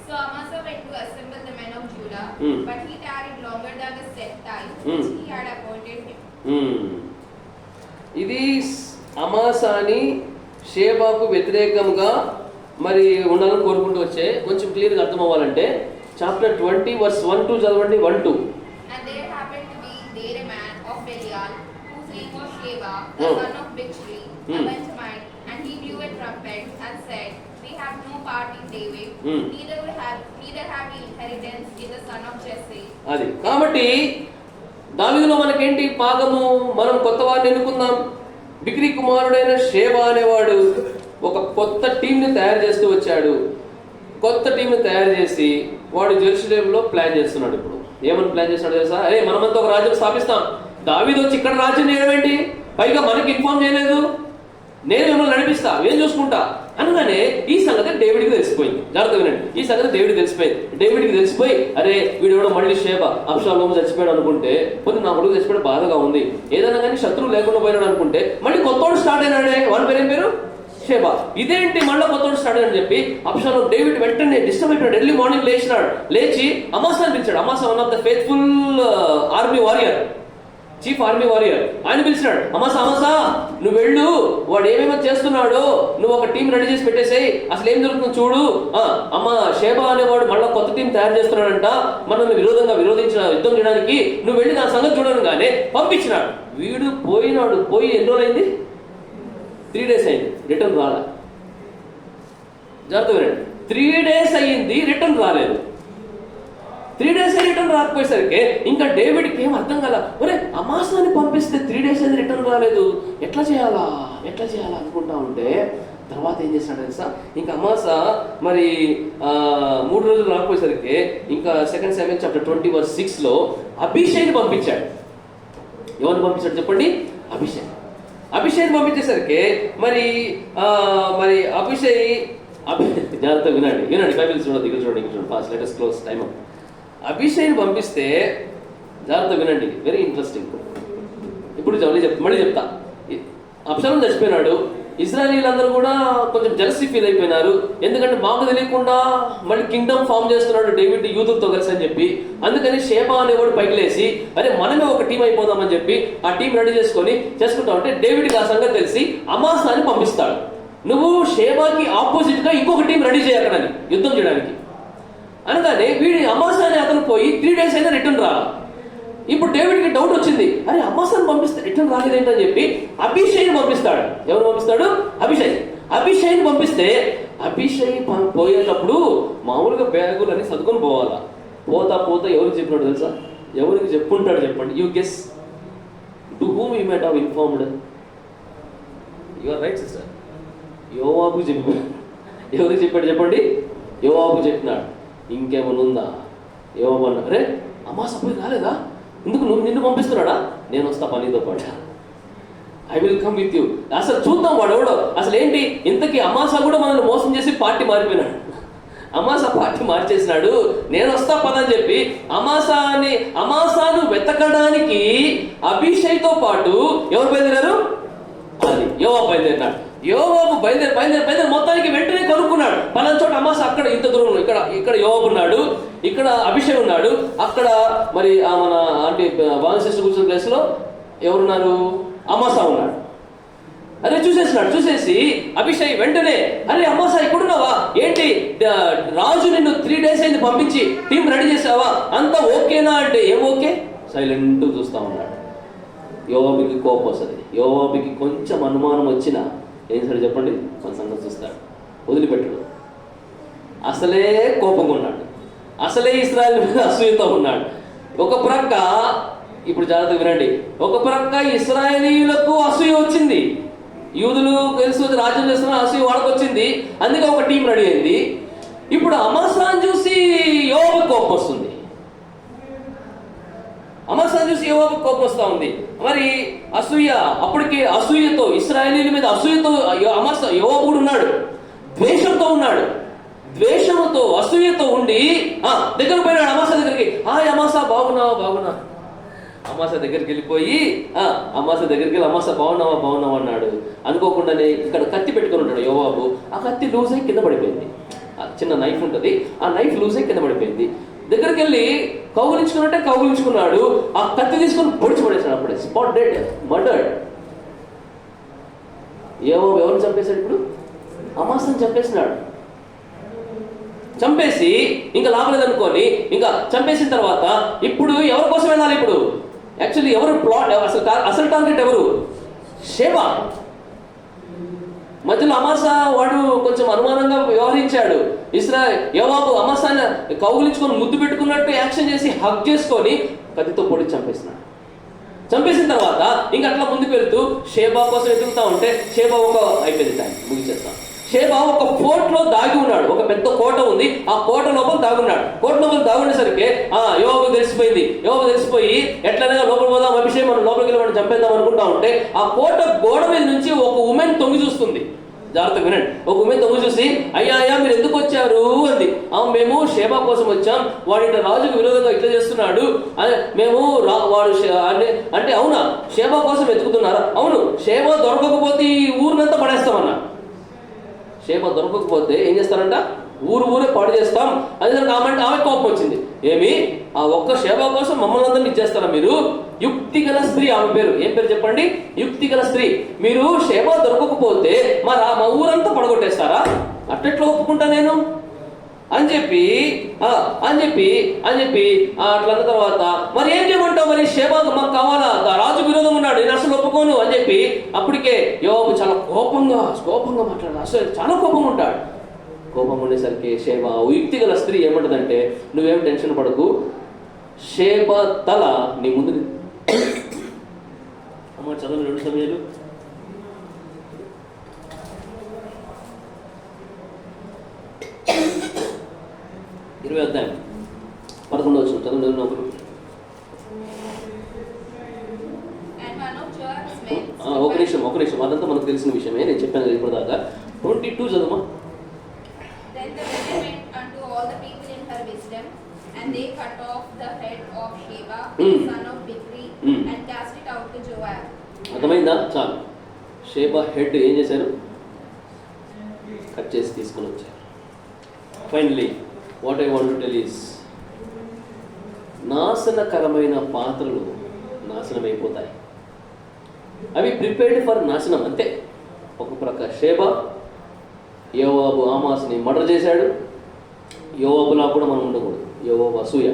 So Amasa went to assemble the men of Judah, but he tarried longer than the set time which he had appointed him.
ఇది అమాసాని షేబాకు వ్యతిరేకంగా మరి ఉండాలని కోరుకుంటూ వచ్చే. కొంచెం క్లియర్గా అర్థం అవ్వాలంటే చాప్టర్ 20 verse 1-2 చదవండి. 1-2.
And there happened to be there a man of Belial, whose name was Sheba, the son of Bichri, a Benjamite, and he blew a trumpet and said, we have no part in David, neither have we inheritance in the son of Jesse.
అది కాబట్టి దావీదులో మనకేంటి పాదము? మనం కొత్త వారిని ఎన్నుకుందాం. బిక్రీ కుమారుడైన Sheba అనేవాడు ఒక కొత్త టీంని తయారు చేస్తూ వచ్చాడు. కొత్త టీంని తయారు చేసి వాడు జెరూసలేంలో ప్లాన్ చేస్తున్నాడు. ఇప్పుడు ఏమని ప్లాన్ చేస్తున్నాడు తెలుసా? అరే మనమంతా ఒక రాజ్యం స్థాపిస్తాం. దావీదు వచ్చి ఇక్కడ రాజ్యం చేయడం ఏంటి? పైగా మనకి ఇన్ఫార్మ్ చేయలేదు. నేను మిమ్మల్ని నడిపిస్తా, ఏం చూసుకుంటా అనగానే ఈ సంగతి డేవిడ్కి తెలిసిపోయింది. జాగ్రత్తగా వినండి, ఈ సంగతి డేవిడ్కి తెలిసిపోయింది. డేవిడ్కి తెలిసిపోయి అరే వీడెవడో మళ్ళీ షేబా అబ్షాలోము చచ్చిపోయాడు అనుకుంటే, కొన్ని నా కొడుకు చచ్చిపోయాడు బాధగా ఉంది, ఏదైనా కానీ శత్రువు లేకుండా పోయినాడు అనుకుంటే మళ్ళీ కొత్తోడు స్టార్ట్ అయినాడే. వాడి పేరు ఏం పేరు? షేబా. ఇదేంటి మళ్ళీ కొత్తోడు స్టార్ట్ అని చెప్పి అబ్షాలోము డేవిడ్ వెంటనే డిస్టర్బ్ అయిపోయాడు. ఎర్లీ మార్నింగ్ లేచినాడు. లేచి అమాసాని పిలిచాడు. Amasa one of the faithful army warrior. Chief army warrior. ఆయన పిలిచినాడు, అమాసా అమాసా నువ్వు వెళ్ళు, వాడు ఏమేమో చేస్తున్నాడో నువ్వు ఒక టీం రెడీ చేసి పెట్టేసేయి, అసలు ఏం జరుగుతుందో చూడు. అమ్మ షేబా అనేవాడు మళ్ళీ కొత్త టీం తయారు చేస్తున్నాడంట, మనల్ని విరోధించిన యుద్ధం చేయడానికి, నువ్వు వెళ్ళి నా సంగతి చూడనుగానే పంపించినాడు. వీడు పోయినాడు, పోయి ఎన్ని రోజులు అయింది? 3 days అయింది, రిటర్న్ రాలే. జాగ్రత్త వినండి, 3 days అయ్యింది, రిటర్న్ రాలేదు. 3 days రిటర్న్ రాకపోయేసరికి ఇంకా డేవిడ్కి ఏం అర్థం కాల. ఒరే అమాసాని పంపిస్తే 3 days అయింది రిటర్న్ రాలేదు, ఎట్లా చేయాలా అనుకుంటా ఉంటే తర్వాత ఏం చేసినాడు తెలుసా? ఇంకా అమాస మరి 3 రోజులు రాకపోయేసరికి ఇంకా 2 Samuel chapter 20:6 అభిషేక్ని పంపించాడు. ఎవరిని పంపించాడు చెప్పండి? అభిషేక్ పంపించేసరికి మరి జాగ్రత్త వినండి బైబిల్ చూడండి fast letters close time up. Abhishek పంపిస్తే జాగ్రత్త వినండి, వెరీ ఇంట్రెస్టింగ్. ఇప్పుడు మళ్ళీ చెప్తా. అబ్షాలోము చచ్చిపోయినాడు, ఇశ్రాయేలీలందరూ కూడా కొంచెం జెలసీ ఫీల్ అయిపోయినారు. ఎందుకంటే మాకు తెలియకుండా మళ్ళీ కింగ్డమ్ ఫామ్ చేస్తున్నాడు డేవిడ్ యూదులతో కలిసి అని చెప్పి. అందుకని షేబా అనేవాడు పైకి లేసి అరే మనమే ఒక టీం అయిపోదామని చెప్పి ఆ టీం రెడీ చేసుకుంటా ఉంటే డేవిడ్కి ఆ సంగతి తెలిసి అమాసాని పంపిస్తాడు. నువ్వు షేబాకి ఆపోజిట్ గా ఇంకొక టీం రెడీ చేయకడని యుద్ధం చేయడానికి అనగానే వీడి అమాసాని అతను పోయి 3 days అయినా రిటర్న్ రాలా. ఇప్పుడు డేవిడ్కి డౌట్ వచ్చింది, అరే అమాసాన్ని పంపిస్తే రిటర్న్ రాలేదేంటని చెప్పి అభిషేక్ పంపిస్తాడు. ఎవరు పంపిస్తాడు? అభిషేక్ పంపిస్తే అభిషేక్ పోయేటప్పుడు మామూలుగా బ్యాగులని సర్దుకొని పోవాలా. పోతా ఎవరికి చెప్పినాడు తెలుసా? ఎవరికి చెప్పుంటాడు చెప్పండి? You guess to whom you might have informed. You are right sister. యోవాబుకు చెప్పాడు. ఎవరికి చెప్పాడు చెప్పండి? యోవాబుకు చెప్పినాడు. ఇంకేమైనా ఉందా? యోవాబు అన్నాడు, అరే అమాస పోయి రాలేదా, ఎందుకు నిన్ను పంపిస్తున్నాడా? నేను వస్తా పనితో పాటు, I will come with you. అసలు చూద్దాం వాడు ఎవడో అసలు ఏంటి. ఇంతకీ అమాసా కూడా మనల్ని మోసం చేసి పార్టీ మారిపోయినాడు. అమాసా పార్టీ మార్చేసినాడు. నేను వస్తా పదని చెప్పి అమాసాను వెతకడానికి అభిషేక్తో పాటు ఎవరు బయలుదేరారు? అది యోవాబు బయలుదేరినాడు. యోవాబు బయలుదేరి మొత్తానికి వెంటనే కనుక్కున్నాడు, పలానా చోట అమాస అక్కడ ఇంత దూరంలో, ఇక్కడ యోవాబు ఉన్నాడు, ఇక్కడ అభిషేక్ ఉన్నాడు, అక్కడ మరి మన అంటే వానశిష్ట కూర్చున్న ప్లేస్ లో ఎవరున్నారు? అమాసా ఉన్నాడు. అదే చూసేసి అభిషేక్ వెంటనే అరే అమాసా ఇక్కడున్నావా ఏంటి, రాజు నిన్ను 3 days అయింది పంపించి టీం రెడీ చేసావా, అంతా ఓకేనా అంటే ఏం ఓకే, సైలెంట్ చూస్తా ఉన్నాడు. యోవాబుకి కోపం వస్తుంది. యోవాబుకి కొంచెం అనుమానం వచ్చినా ఏం సరే చెప్పండి, మన సంగతి చూస్తాడు, వదిలిపెట్టడు. అసలే కోపంగా ఉన్నాడు, అసలే ఇశ్రాయేలు మీద అసూయతో ఉన్నాడు. ఒక ప్రక్క ఇప్పుడు జాగ్రత్తగా వినండి, ఒక ప్రక్క ఇశ్రాయేలీయులకు అసూయ వచ్చింది, యూదులు తెలుసు రాజ్యం చేస్తున్న అసూయ వాళ్ళకు వచ్చింది, అందుకే ఒక టీం రెడీ అయింది. ఇప్పుడు అమాసాను చూసి యోవాబుకి కోపం వస్తుంది. అమాసాను చూసి యోవాబుకి కోపం వస్తూ ఉంది. మరి అసూయ, అప్పటికే అసూయతో ఇశ్రాయేలీయుల మీద అసూయతో యోవాబు కూడా ఉన్నాడు, ద్వేషంతో ఉన్నాడు. ద్వేషంతో అసూయతో ఉండి దగ్గర పోయినాడు అమాసా దగ్గరికి. అమాసా బాగున్నావా. అమాసా దగ్గరికి వెళ్ళిపోయి అమాసా బాగున్నావా అన్నాడు. అనుకోకుండానే ఇక్కడ కత్తి పెట్టుకుని ఉంటాడు యోవాబు. ఆ కత్తి లూజ్ అయి కింద పడిపోయింది. చిన్న నైఫ్ ఉంటుంది, ఆ నైఫ్ లూజ్ అయి కింద పడిపోయింది. దగ్గరికి వెళ్ళి కౌగులించుకున్నాడు. ఆ కత్తి తీసుకొని పొడిచి పడేసాడు. అప్పుడే స్పాట్ డెడ్, మర్డర్డ్. యోవాబు ఎవరిని చంపేశాడు? ఇప్పుడు అమాసాని చంపేసినాడు. చంపేసి ఇంకా లాభలేదనుకొని ఇంకా చంపేసిన తర్వాత ఇప్పుడు ఎవరి కోసం వెళ్ళాలి? ఇప్పుడు యాక్చువల్లీ ఎవరు ప్లాట్, అసలు టార్గెట్ ఎవరు? షేబా. మధ్యలో అమాసా వాడు కొంచెం అనుమానంగా వ్యవహరించాడు. యోవాబు అమాసాన్ని కౌగులించుకొని ముద్దు పెట్టుకున్నట్టు యాక్షన్ చేసి హగ్ చేసుకొని కత్తితో పొడి చంపేసినాడు. చంపేసిన తర్వాత ఇంకా అట్లా ముందుకు వెళ్తూ షేబా కోసం ఎదుగుతా ఉంటే షేబా అయిపోయింది, టైం ముగించేస్తాం. షేబా ఒక ఫోర్ట్ లో దాగి ఉన్నాడు. ఒక పెద్ద కోట ఉంది, ఆ కోట లోపల దాగున్నాడు. కోట లోపల దాగుండేసరికి యోవాబు తెలిసిపోయి ఎట్లనగా లోపల పోదాం, అభిషేక్ మనం లోపలికి వెళ్ళి మనం చంపేద్దాం అనుకుంటా ఉంటే ఆ కోట గోడ మీద నుంచి ఒక ఉమెన్ తొంగి చూస్తుంది. జాగ్రత్తగా వినండి. ఒక ఉమెన్ తొంగి చూసి అయ్యా మీరు ఎందుకు వచ్చారు అంది. మేము షేబా కోసం వచ్చాం, వాడి రాజుకు విరోధంగా ఇట్లా చేస్తున్నాడు, మేము వాడు అంటే అవునా, షేబా కోసం వెతుకుతున్నారా? అవును, షేబా దొరకకపోతే ఈ ఊరినంతా పడేస్తామన్నా. షేబా దొరకకపోతే ఏం చేస్తారంట? ఊరే పాడు చేస్తాం అని కామెంట్. ఆమె కోపం వచ్చింది. ఏమి ఆ ఒక్క సేవ కోసం మమ్మల్ని అందరినీ ఇచ్చేస్తారా మీరు? యుక్తి గల స్త్రీ ఆమె పేరు. ఏం పేరు చెప్పండి? యుక్తి గల స్త్రీ. మీరు సేవ దొరకకపోతే మా ఊరంతా పడగొట్టేస్తారా? అట్లెట్లా ఒప్పుకుంటా నేను అని చెప్పి అట్లా అన్న తర్వాత మరి ఏం చేయమంటావు? మరి సేవ మాకు కావాలా? రాజు విరోధం ఉన్నాడు, నేను అసలు ఒప్పుకోను అని చెప్పి అప్పటికే యోబు చాలా కోపంగా మాట్లాడాడు. అసలు చాలా కోపంగా ఉంటాడు. కోపం ఉండేసరికి షేబ యుక్తి గల స్త్రీ ఏమంటదంటే, నువ్వేం టెన్షన్ పడకు, షేబ తల నీ ముందు అమ్మ చదవండి 2 సమయాలు 20 అధ్యాయం 11 వచ్చిన చదవండి ఒకరు. ఒక నిమిషం అదంతా మనకు తెలిసిన విషయమే, నేను చెప్పాను ఇప్పుడు దాకా. 22 చదువుమా.
Then the women went unto all the people in her wisdom, and they cut off the head of Sheba, son of Bichri, and cast it out to Joab.
అర్థమైందా? చాలు. షేబా హెడ్ ఏం చేశారు? కట్ చేసి తీసుకొని వచ్చారు. Finally what I want to tell is, నాశనకరమైన పాత్రలు నాశనమైపోతాయి. అవి ప్రిపేర్డ్ ఫర్ నాశనం అంతే. ఒక ప్రక్క షేబా యోవాబు ఆమాస్ని మర్డర్ చేశాడు. యోవాబులా కూడా మనం ఉండకూడదు. యోవాబు అసూయ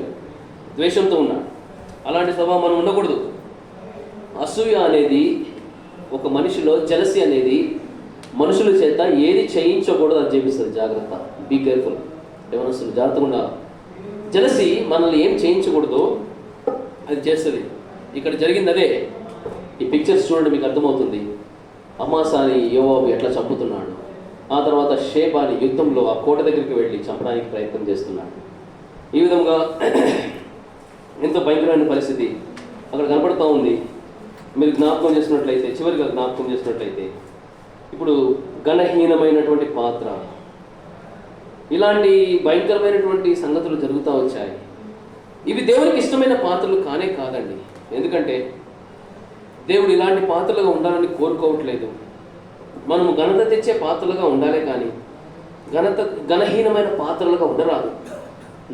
ద్వేషంతో ఉన్నాడు. అలాంటి స్వభావం మనం ఉండకూడదు. అసూయ అనేది ఒక మనిషిలో, జలసి అనేది మనుషుల చేత ఏది చేయించకూడదు అది చేపిస్తుంది. జాగ్రత్త, బీ కేర్ఫుల్. ఏమనొస్తుంది? జాగ్రత్తగా ఉండాలి. జలసి మనల్ని ఏం చేయించకూడదు అది చేస్తుంది. ఇక్కడ జరిగింది అదే. ఈ పిక్చర్స్ చూడండి, మీకు అర్థమవుతుంది. అమాసాని యోవాబు ఎట్లా చంపుతున్నాడు, ఆ తర్వాత షేబాని యుద్ధంలో ఆ కోట దగ్గరికి వెళ్ళి చంపడానికి ప్రయత్నం చేస్తున్నాడు. ఈ విధంగా ఎంతో భయంకరమైన పరిస్థితి అక్కడ కనపడుతూ ఉంది. మీరు జ్ఞాపకం చేసినట్లయితే, చివరిగా జ్ఞాపకం చేసినట్లయితే, ఇప్పుడు గణహీనమైనటువంటి పాత్ర, ఇలాంటి భయంకరమైనటువంటి సంగతులు జరుగుతూ వచ్చాయి. ఇవి దేవునికి ఇష్టమైన పాత్రలు కానే కాదండి. ఎందుకంటే దేవుడు ఇలాంటి పాత్రలుగా ఉండాలని కోరుకోవట్లేదు. మనము ఘనత తెచ్చే పాత్రలుగా ఉండాలే కానీ ఘనహీనమైన పాత్రలుగా ఉండరాదు.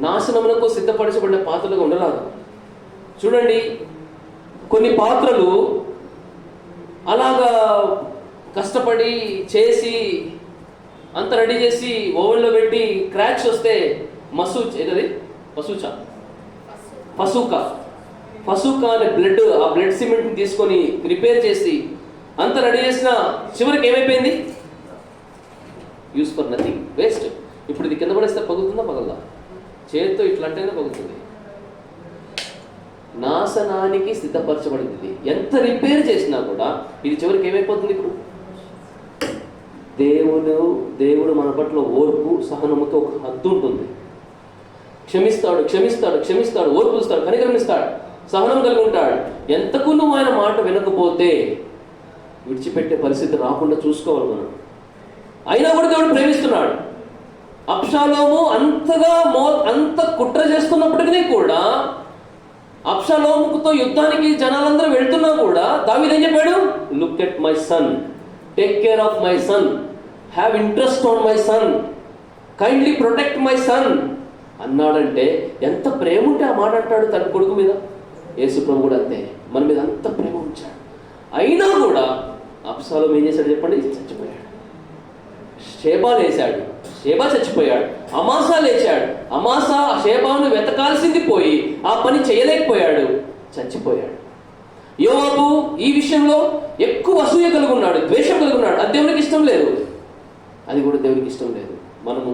నాశనములకు సిద్ధపరచబడిన పాత్రలుగా ఉండరాదు. చూడండి, కొన్ని పాత్రలు అలాగా కష్టపడి చేసి అంత రెడీ చేసి ఓవెన్లో పెట్టి క్రాక్స్ వస్తే పసుకా అనే ఆ బ్లడ్ సిమెంట్ని తీసుకొని రిపేర్ చేసి అంత రెడీ చేసిన చివరికి ఏమైపోయింది? Use for nothing, waste. ఇప్పుడు ఇది కింద పడేస్తే పగులుతుందా? పగలదా? చేతితో ఇట్లాంటేనే పగులుతుంది. నాశనానికి సిద్ధపరచబడింది ఇది. ఎంత రిపేర్ చేసినా కూడా ఇది చివరికి ఏమైపోతుంది? ఇప్పుడు దేవుడు మన పట్ల ఓర్పు సహనముతో ఒక హద్దు ఉంటుంది. క్షమిస్తాడు, ఓర్పు ఇస్తాడు, కనికరమిస్తాడు, సహనం కలిగి ఉంటాడు. ఎంతకు నువ్వు ఆయన మాట వినకపోతే విడిచిపెట్టే పరిస్థితి రాకుండా చూసుకోవాలి మనం. అయినా కూడా దేవుడు ప్రేమిస్తున్నాడు. అబ్షాలోము అంత కుట్ర చేస్తున్నప్పటికీ కూడా, అబ్షాలోముతో యుద్ధానికి జనాలందరూ వెళ్తున్నా కూడా దావీదు ఏం చెప్పాడు? Look at my son, take care of my son, have interest on my son, kindly protect my son అన్నాడంటే ఎంత ప్రేమ ఉంటే ఆ మాట అంటాడు తన కొడుకు మీద. యేసు ప్రభు కూడా అంతే, మన మీద అంత ప్రేమ ఉంచాడు. అయినా కూడా అబ్షాలోము ఏం చేశాడు చెప్పండి? చచ్చిపోయాడు. షేబా చచ్చిపోయాడు. అమాసా లేచాడు. అమాసా షేబాను వెతకాల్సింది పోయి ఆ పని చేయలేకపోయాడు, చచ్చిపోయాడు. యోవాబు ఈ విషయంలో ఎక్కువ అసూయ కలిగి ఉన్నాడు, ద్వేషం కలిగి ఉన్నాడు. అది దేవునికి ఇష్టం లేదు. మనము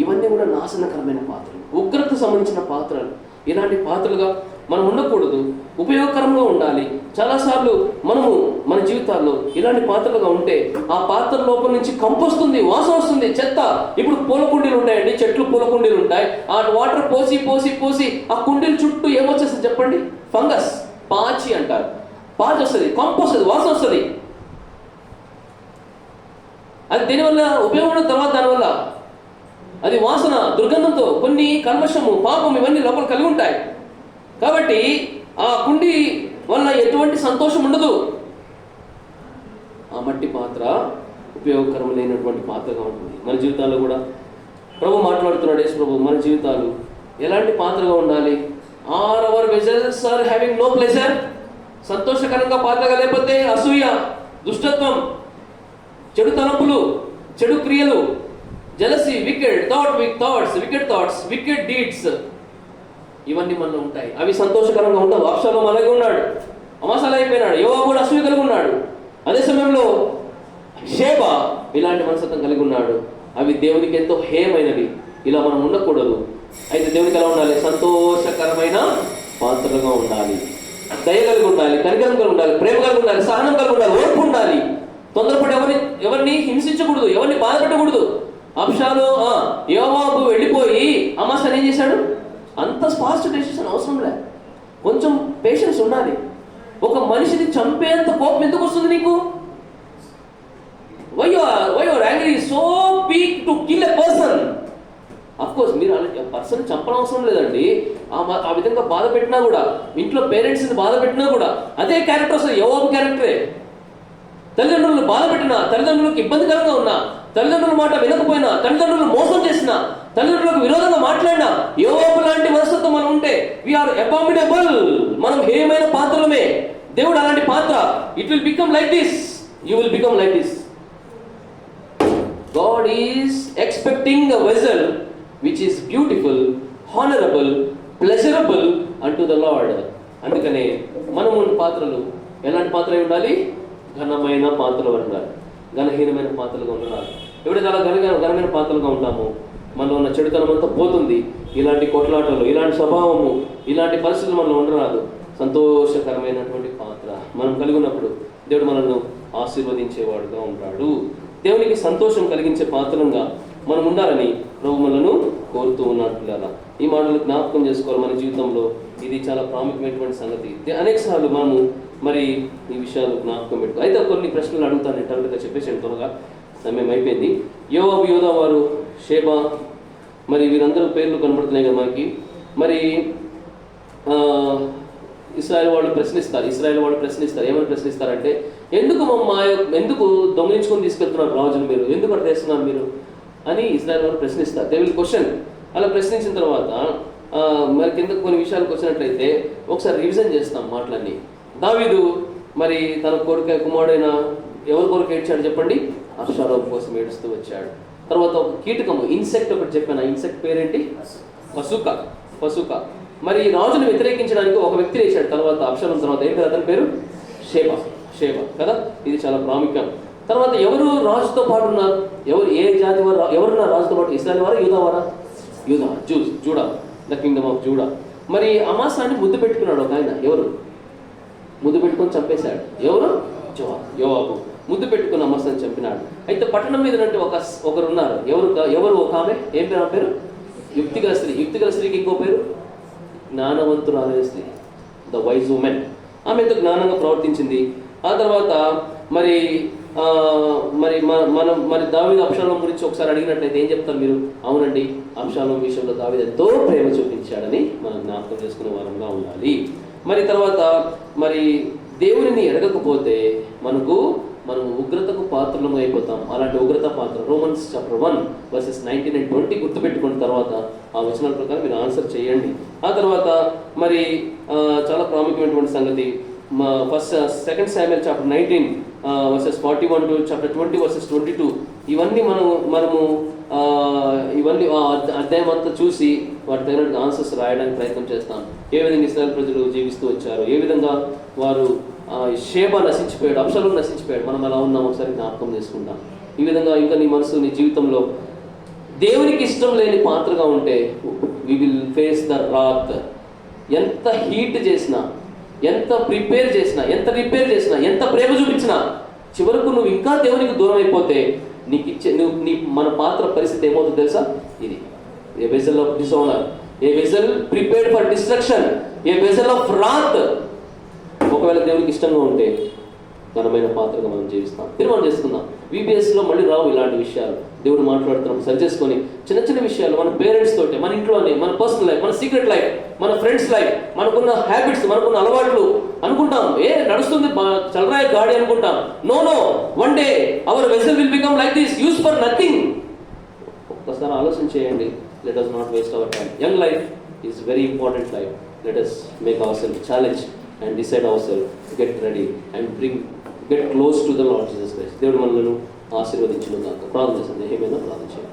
ఇవన్నీ కూడా నాశనకరమైన పాత్రలు, ఉగ్రత సంబంధించిన పాత్రలు. ఇలాంటి పాత్రలుగా మనం ఉండకూడదు, ఉపయోగకరంగా ఉండాలి. చాలాసార్లు మనము మన జీవితాల్లో ఇలాంటి పాత్రలుగా ఉంటే ఆ పాత్ర లోపల నుంచి కంపు వస్తుంది, వాసన వస్తుంది, చెత్త. ఇప్పుడు పూల కుండీలు ఉంటాయండి, చెట్లు పూల కుండీలు ఉంటాయి. ఆ వాటర్ పోసి ఆ కుండీల చుట్టూ ఏమొచ్చేస్తుంది చెప్పండి? ఫంగస్, పాచి అంటారు. పాచి వస్తుంది, కంపు వస్తుంది, వాసన వస్తుంది. అది దీనివల్ల ఉపయోగం తర్వాత దానివల్ల అది వాసన, దుర్గంధంతో కొన్ని కల్మషము, పాపం ఇవన్నీ లోపల కలిగి ఉంటాయి. కాబట్టి ఆ కుండి వల్ల ఎటువంటి సంతోషం ఉండదు. ఆ మట్టి పాత్ర ఉపయోగకరం లేనటువంటి పాత్రగా ఉంటుంది. మన జీవితాల్లో కూడా ప్రభు మాట్లాడుతున్నాడు. యేసు ప్రభు మన జీవితాలు ఎలాంటి పాత్రగా ఉండాలి? Are our vessels are having no pleasure? సంతోషకరంగా పాత్రగా, లేకపోతే అసూయ, దుష్టత్వం, చెడు తలంపులు, చెడు క్రియలు, jealousy, wicked thoughts, wicked deeds, ఇవన్నీ మనలో ఉంటాయి. అవి సంతోషకరంగా ఉండవు. అబ్షాలోము అలాగే ఉన్నాడు, అమాసాలు అయిపోయినాడు. యోవాబు కూడా అసూయ కలిగి ఉన్నాడు. అదే సమయంలో షేబా ఇలాంటి మనస్తత్వం కలిగి ఉన్నాడు. అవి దేవునికి ఎంతో హేయమైనవి. ఇలా మనం ఉండకూడదు. అయితే దేవునికి ఎలా ఉండాలి? సంతోషకరమైన పాత్రలుగా ఉండాలి, దయ కలిగి ఉండాలి, కనికరం కలిగి ఉండాలి, ప్రేమ కలిగి ఉండాలి, సహనం కలిగి ఉండాలి, ఓర్పు ఉండాలి. తొందరపడి ఎవరిని హింసించకూడదు, ఎవరిని బాధ పెట్టకూడదు. అబ్షాలో యోవాబు వెళ్ళిపోయి అమాసాను ఏం చేశాడు? అంత ఫాస్ట్ డెసిషన్ అవసరం లే, కొంచెం పేషెన్స్ ఉండాలి. ఒక మనిషిని చంపేంత కోపం ఎందుకు వస్తుంది నీకు? Why your angry so peak to kill a person? Of course మీరు అలాంటి పర్సన్ చంపడం అవసరం లేదండి. ఆ విధంగా బాధ పెట్టినా కూడా, ఇంట్లో పేరెంట్స్ని బాధ పెట్టినా కూడా అదే క్యారెక్టర్ వస్తుంది. యోవాబు క్యారెక్టరే. తల్లిదండ్రులను బాధ పెట్టినా, తల్లిదండ్రులకు ఇబ్బందికరంగా ఉన్నా, తల్లిదండ్రుల మాట వినకపోయినా, తల్లిదండ్రులను మోసం చేసినా, తల్లిదండ్రులకు విరోధంగా మాట్లాడినా, యోవాబు లాంటి మనస్తత్వం మనం ఉంటే వీఆర్ అబామినబుల్, మనం హేయమైన పాత్రలమే. దేవుడు అలాంటి పాత్ర. It will become like this, you will become like this. God is expecting a vessel which is beautiful, honourable, pleasurable unto the lord. అందుకనే మనము పాత్రలు ఎలాంటి పాత్ర అయి ఉండాలి? ఘనమైన పాత్రలు ఉండాలి, ఘనహీనమైన పాత్రలుగా ఉండాలి. ఎప్పుడైతే అలా ఘనమైన పాత్రలుగా ఉంటామో మనలో ఉన్న చెడుతనం అంతా పోతుంది. ఇలాంటి కొట్లాటలు, ఇలాంటి స్వభావము, ఇలాంటి పరిస్థితులు మనలో ఉండరాదు. సంతోషకరమైనటువంటి పాత్ర మనం కలిగి ఉన్నప్పుడు దేవుడు మనల్ని ఆశీర్వదించేవాడుగా ఉంటాడు. దేవునికి సంతోషం కలిగించే పాత్రలుగా మనం ఉండాలని ప్రభు మనలను కోరుతూ ఉన్నట్లుగా ఈ మాటలు జ్ఞాపకం చేసుకోవాలి. మన జీవితంలో ఇది చాలా ప్రాముఖ్యమైనటువంటి సంగతి. అనేక సార్లు మనము మరి ఈ విషయాలు జ్ఞాపకం పెట్టుకో. అయితే కొన్ని ప్రశ్నలు అడుగుతాను, ఇంటర్వ్యూగా చెప్పేసాను, త్వరగా సమయం అయిపోయింది. యోవాబు, యోదావారు, షేబా, మరి వీరందరూ పేర్లు కనబడుతున్నాయి కదా మనకి. మరి ఇశ్రాయేలు వాళ్ళు ప్రశ్నిస్తారు. ఏమని ప్రశ్నిస్తారంటే, ఎందుకు దొంగిలించుకొని తీసుకెళ్తున్నారు రాజులు, మీరు ఎందుకు అట్లా చేస్తున్నారు మీరు అని ఇశ్రాయేలు వాళ్ళు ప్రశ్నిస్తారు. They will question. అలా ప్రశ్నించిన తర్వాత మరి కింద కొన్ని విషయాలకు వచ్చినట్లయితే ఒకసారి రివిజన్ చేస్తాం మాటలన్నీ. దావీదు మరి తన కుమారుడైన ఎవరి కొరకు ఏడ్చాడు చెప్పండి? అబ్షాలోము కోసం ఏడుస్తూ వచ్చాడు. తర్వాత ఒక కీటకము, ఇన్సెక్ట్ ఒకటి చెప్పాను. ఆ ఇన్సెక్ట్ పేరేంటి? పసుక. మరి రాజును వ్యతిరేకించడానికి ఒక వ్యక్తి వేశాడు. తర్వాత అబ్షాలోము తర్వాత ఏంటి అతని పేరు? షేబా కదా. ఇది చాలా ప్రాముఖ్యం. తర్వాత ఎవరు రాజుతో పాటు ఉన్నారు? ఏ జాతి వారు ఎవరున్నారు రాజుతో పాటు? ఇశ్రాయేలు వారా, యూదా? JUDA, the kingdom of JUDA. మరి అమాసాన్ని ముద్దు పెట్టుకున్నాడు ఒక ఆయన. ఎవరు? ముద్దు పెట్టుకొని చంపేశాడు. ఎవరు? యోవాబు ముద్దు పెట్టుకుని అమాసాన్ని చంపినాడు. అయితే పట్టణం మీద ఒకరు ఉన్నారు. ఎవరు? ఒక ఆమె. ఏం పేరు? ఆ పేరు యుక్తిగల స్త్రీకి ఇంకో పేరు జ్ఞానవంతురాలైన స్త్రీ, ద వైజ్ ఉమెన్. ఆమె ఎంతో జ్ఞానంగా ప్రవర్తించింది. ఆ తర్వాత మరి దావీదు అబ్షాలోము గురించి ఒకసారి అడిగినట్లయితే ఏం చెప్తారు మీరు? అవునండి, అబ్షాలోము విషయంలో దావీదు ఎంతో ప్రేమ చూపించాడని మనం జ్ఞాపకం చేసుకునే వారంగా ఉండాలి. మరి తర్వాత మరి దేవునిని ఎడగకపోతే మనం ఉగ్రతకు పాత్రలు అయిపోతాం. అలాంటి ఉగ్రత పాత్ర రోమన్స్ చాప్టర్ 1 verses 19 and 20 గుర్తుపెట్టుకున్న తర్వాత ఆ వచనాల ప్రకారం మీరు ఆన్సర్ చేయండి. ఆ తర్వాత మరి చాలా ప్రాముఖ్యమైనటువంటి సంగతి, second Samuel chapter 19 verses 41 to chapter 20 verses 22. ఇవన్నీ మనము ఇవన్నీ అధ్యాయం అంతా చూసి వాటి తగినట్టు ఆన్సర్స్ రాయడానికి ప్రయత్నం చేస్తాం. ఏ విధంగా ఇశ్రాయేలు ప్రజలు జీవిస్తూ వచ్చారు, ఏ విధంగా వారు షేబా నశించిపోయాడు, అబ్షాలోము నశించిపోయాడు, మనం ఎలా ఉన్నాం ఒకసారి జ్ఞాపకం చేసుకుంటాం. ఈ విధంగా ఇంకా నీ మనసు, నీ జీవితంలో దేవునికి ఇష్టం లేని పాత్రగా ఉంటే we will face the wrath. ఎంత హీట్ చేసినా, ఎంత ప్రిపేర్ చేసినా, ఎంత రిపేర్ చేసినా, ఎంత ప్రేమ చూపించినా, చివరకు నువ్వు ఇంకా దేవునికి దూరం అయిపోతే మన పాత్ర పరిస్థితి ఏమవుతుందో తెలుసా? ఇది a vessel of dishonour, a vessel prepared for destruction, a vessel of wrath. ఒకవేళ దేవునికి ఇష్టంగా ఉంటే ఘనమైన పాత్రగా మనం జీవిస్తాం. తీర్మానం చేసుకుందాం. VBSలో మళ్ళీ రావు ఇలాంటి విషయాలు. దేవుడు మాట్లాడుతున్నాం సరి చేసుకొని చిన్న చిన్న విషయాలు మన పేరెంట్స్ తోటి, మన ఇంట్లోనే, మన పర్సనల్ లైఫ్, మన సీక్రెట్ లైఫ్, మన ఫ్రెండ్స్ లైఫ్, మనకున్న హ్యాబిట్స్, మనకున్న అలవాట్లు అనుకుంటాం నడుస్తుంది చలరాయి గాడి అనుకుంటాం. No, one day our vessel will become like this, use for nothing. ఒకసారి ఆలోచన చేయండి. Let us not waste our time. Young life is very important life. Let us make ourselves challenge and decide ourselves, get ready and get close to the Lord Jesus Christ. దేవుడు మనల్ని ఆశీర్వదించును గాక. ప్రార్థన చేయండి. ఏమైనా ప్రార్థన చేయండి.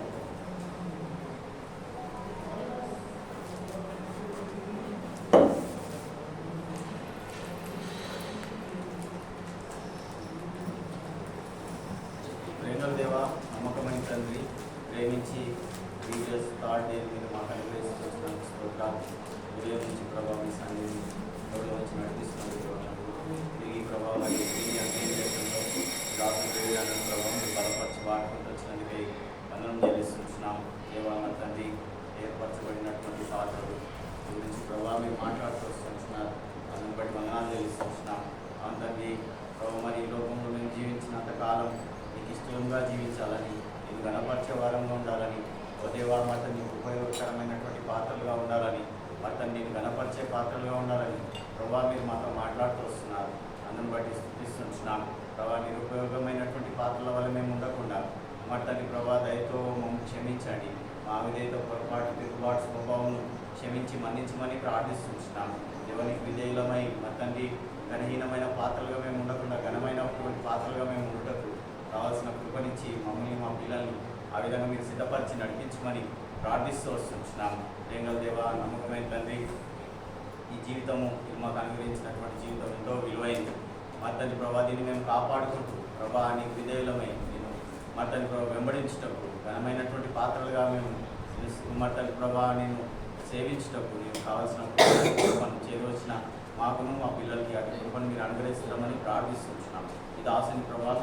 దేవా, నమ్మకమైన తండ్రి, ప్రేమించి వీడియోస్ థర్డ్ డే మీరు మాకు అనుగ్రహిస్తున్న స్తోత్రాలు. ఉదయం నుంచి ప్రభావం మీ సన్నిధి ఎవరిలో వచ్చి నడిపిస్తున్నారు. ఈ ప్రభావం డాక్టర్ వేయాలని ప్రభావం మీరు బలపరిచి వాడుకుంటూ వచ్చినందుకే వందనం చెల్లిస్తున్నాం. దేవా మా తండ్రి, ఏర్పరచబడినటువంటి పాత్రలు గురించి ప్రభావం మీరు మాట్లాడుతూ వస్తున్నారు. అందుని బట్టి వందనాలు చెల్లిస్తున్నాం. ఆ తండ్రి ప్రభావ మరి ఈ లోకంలో మేము జీవించినంత కాలం ఇష్టంగా జీవించాలని, నేను గణపరిచే వారంగా ఉండాలని, దేవా మాట నీకు ఉపయోగకరమైనటువంటి పాత్రలుగా ఉండాలని, మాట నేను గణపరిచే పాత్రలుగా ఉండాలని ప్రభా మీరు మాతో మాట్లాడుతూ వస్తున్నారు. అందుని బట్టి స్థుతిస్తున్నాం. ప్రభా నిరుపయోగమైనటువంటి పాత్రల వల్ల మేము ఉండకుండా మాట తండ్రి ప్రభా దయతో మమ్మల్ని క్షమించండి. మా విధేయతో పొరపాటు తిరుగుబాటు స్వభావం క్షమించి మన్నించమని ప్రార్థిస్తున్నాం. దేవునికి విధేయులమై మా తండ్రి ఘనహీనమైన పాత్రలుగా మేము ఉండకుండా ఘనమైనటువంటి పాత్రలుగా మేము ఉండటకు కావాల్సిన కృపనిచ్చి మమ్మల్ని మా పిల్లల్ని ఆ విధంగా మీరు సిద్ధపరిచి నడిపించమని ప్రార్థిస్తూ వస్తున్నాం. దేంగల దేవా, నమ్మకమైన తండ్రి, ఈ జీవితము మాకు అనుగ్రహించినటువంటి జీవితం ఎంతో విలువైంది. మా తండ్రి ప్రభా దీన్ని మేము కాపాడుకుంటూ ప్రభా నీకు విధేయులమై నేను మా తండ్రి ప్రభా వెంబడించటప్పుడు ఘనమైనటువంటి పాత్రలుగా మేము మా తండ్రి ప్రభా నేను సేవించటప్పుడు నేను కావాల్సిన కృపను చేరువచ్చిన మాకును మా పిల్లలకి అటు కృపను మీరు అనుగ్రహిస్తామని ప్రార్థిస్తున్నాం. ఇది ఆశని ప్రభావం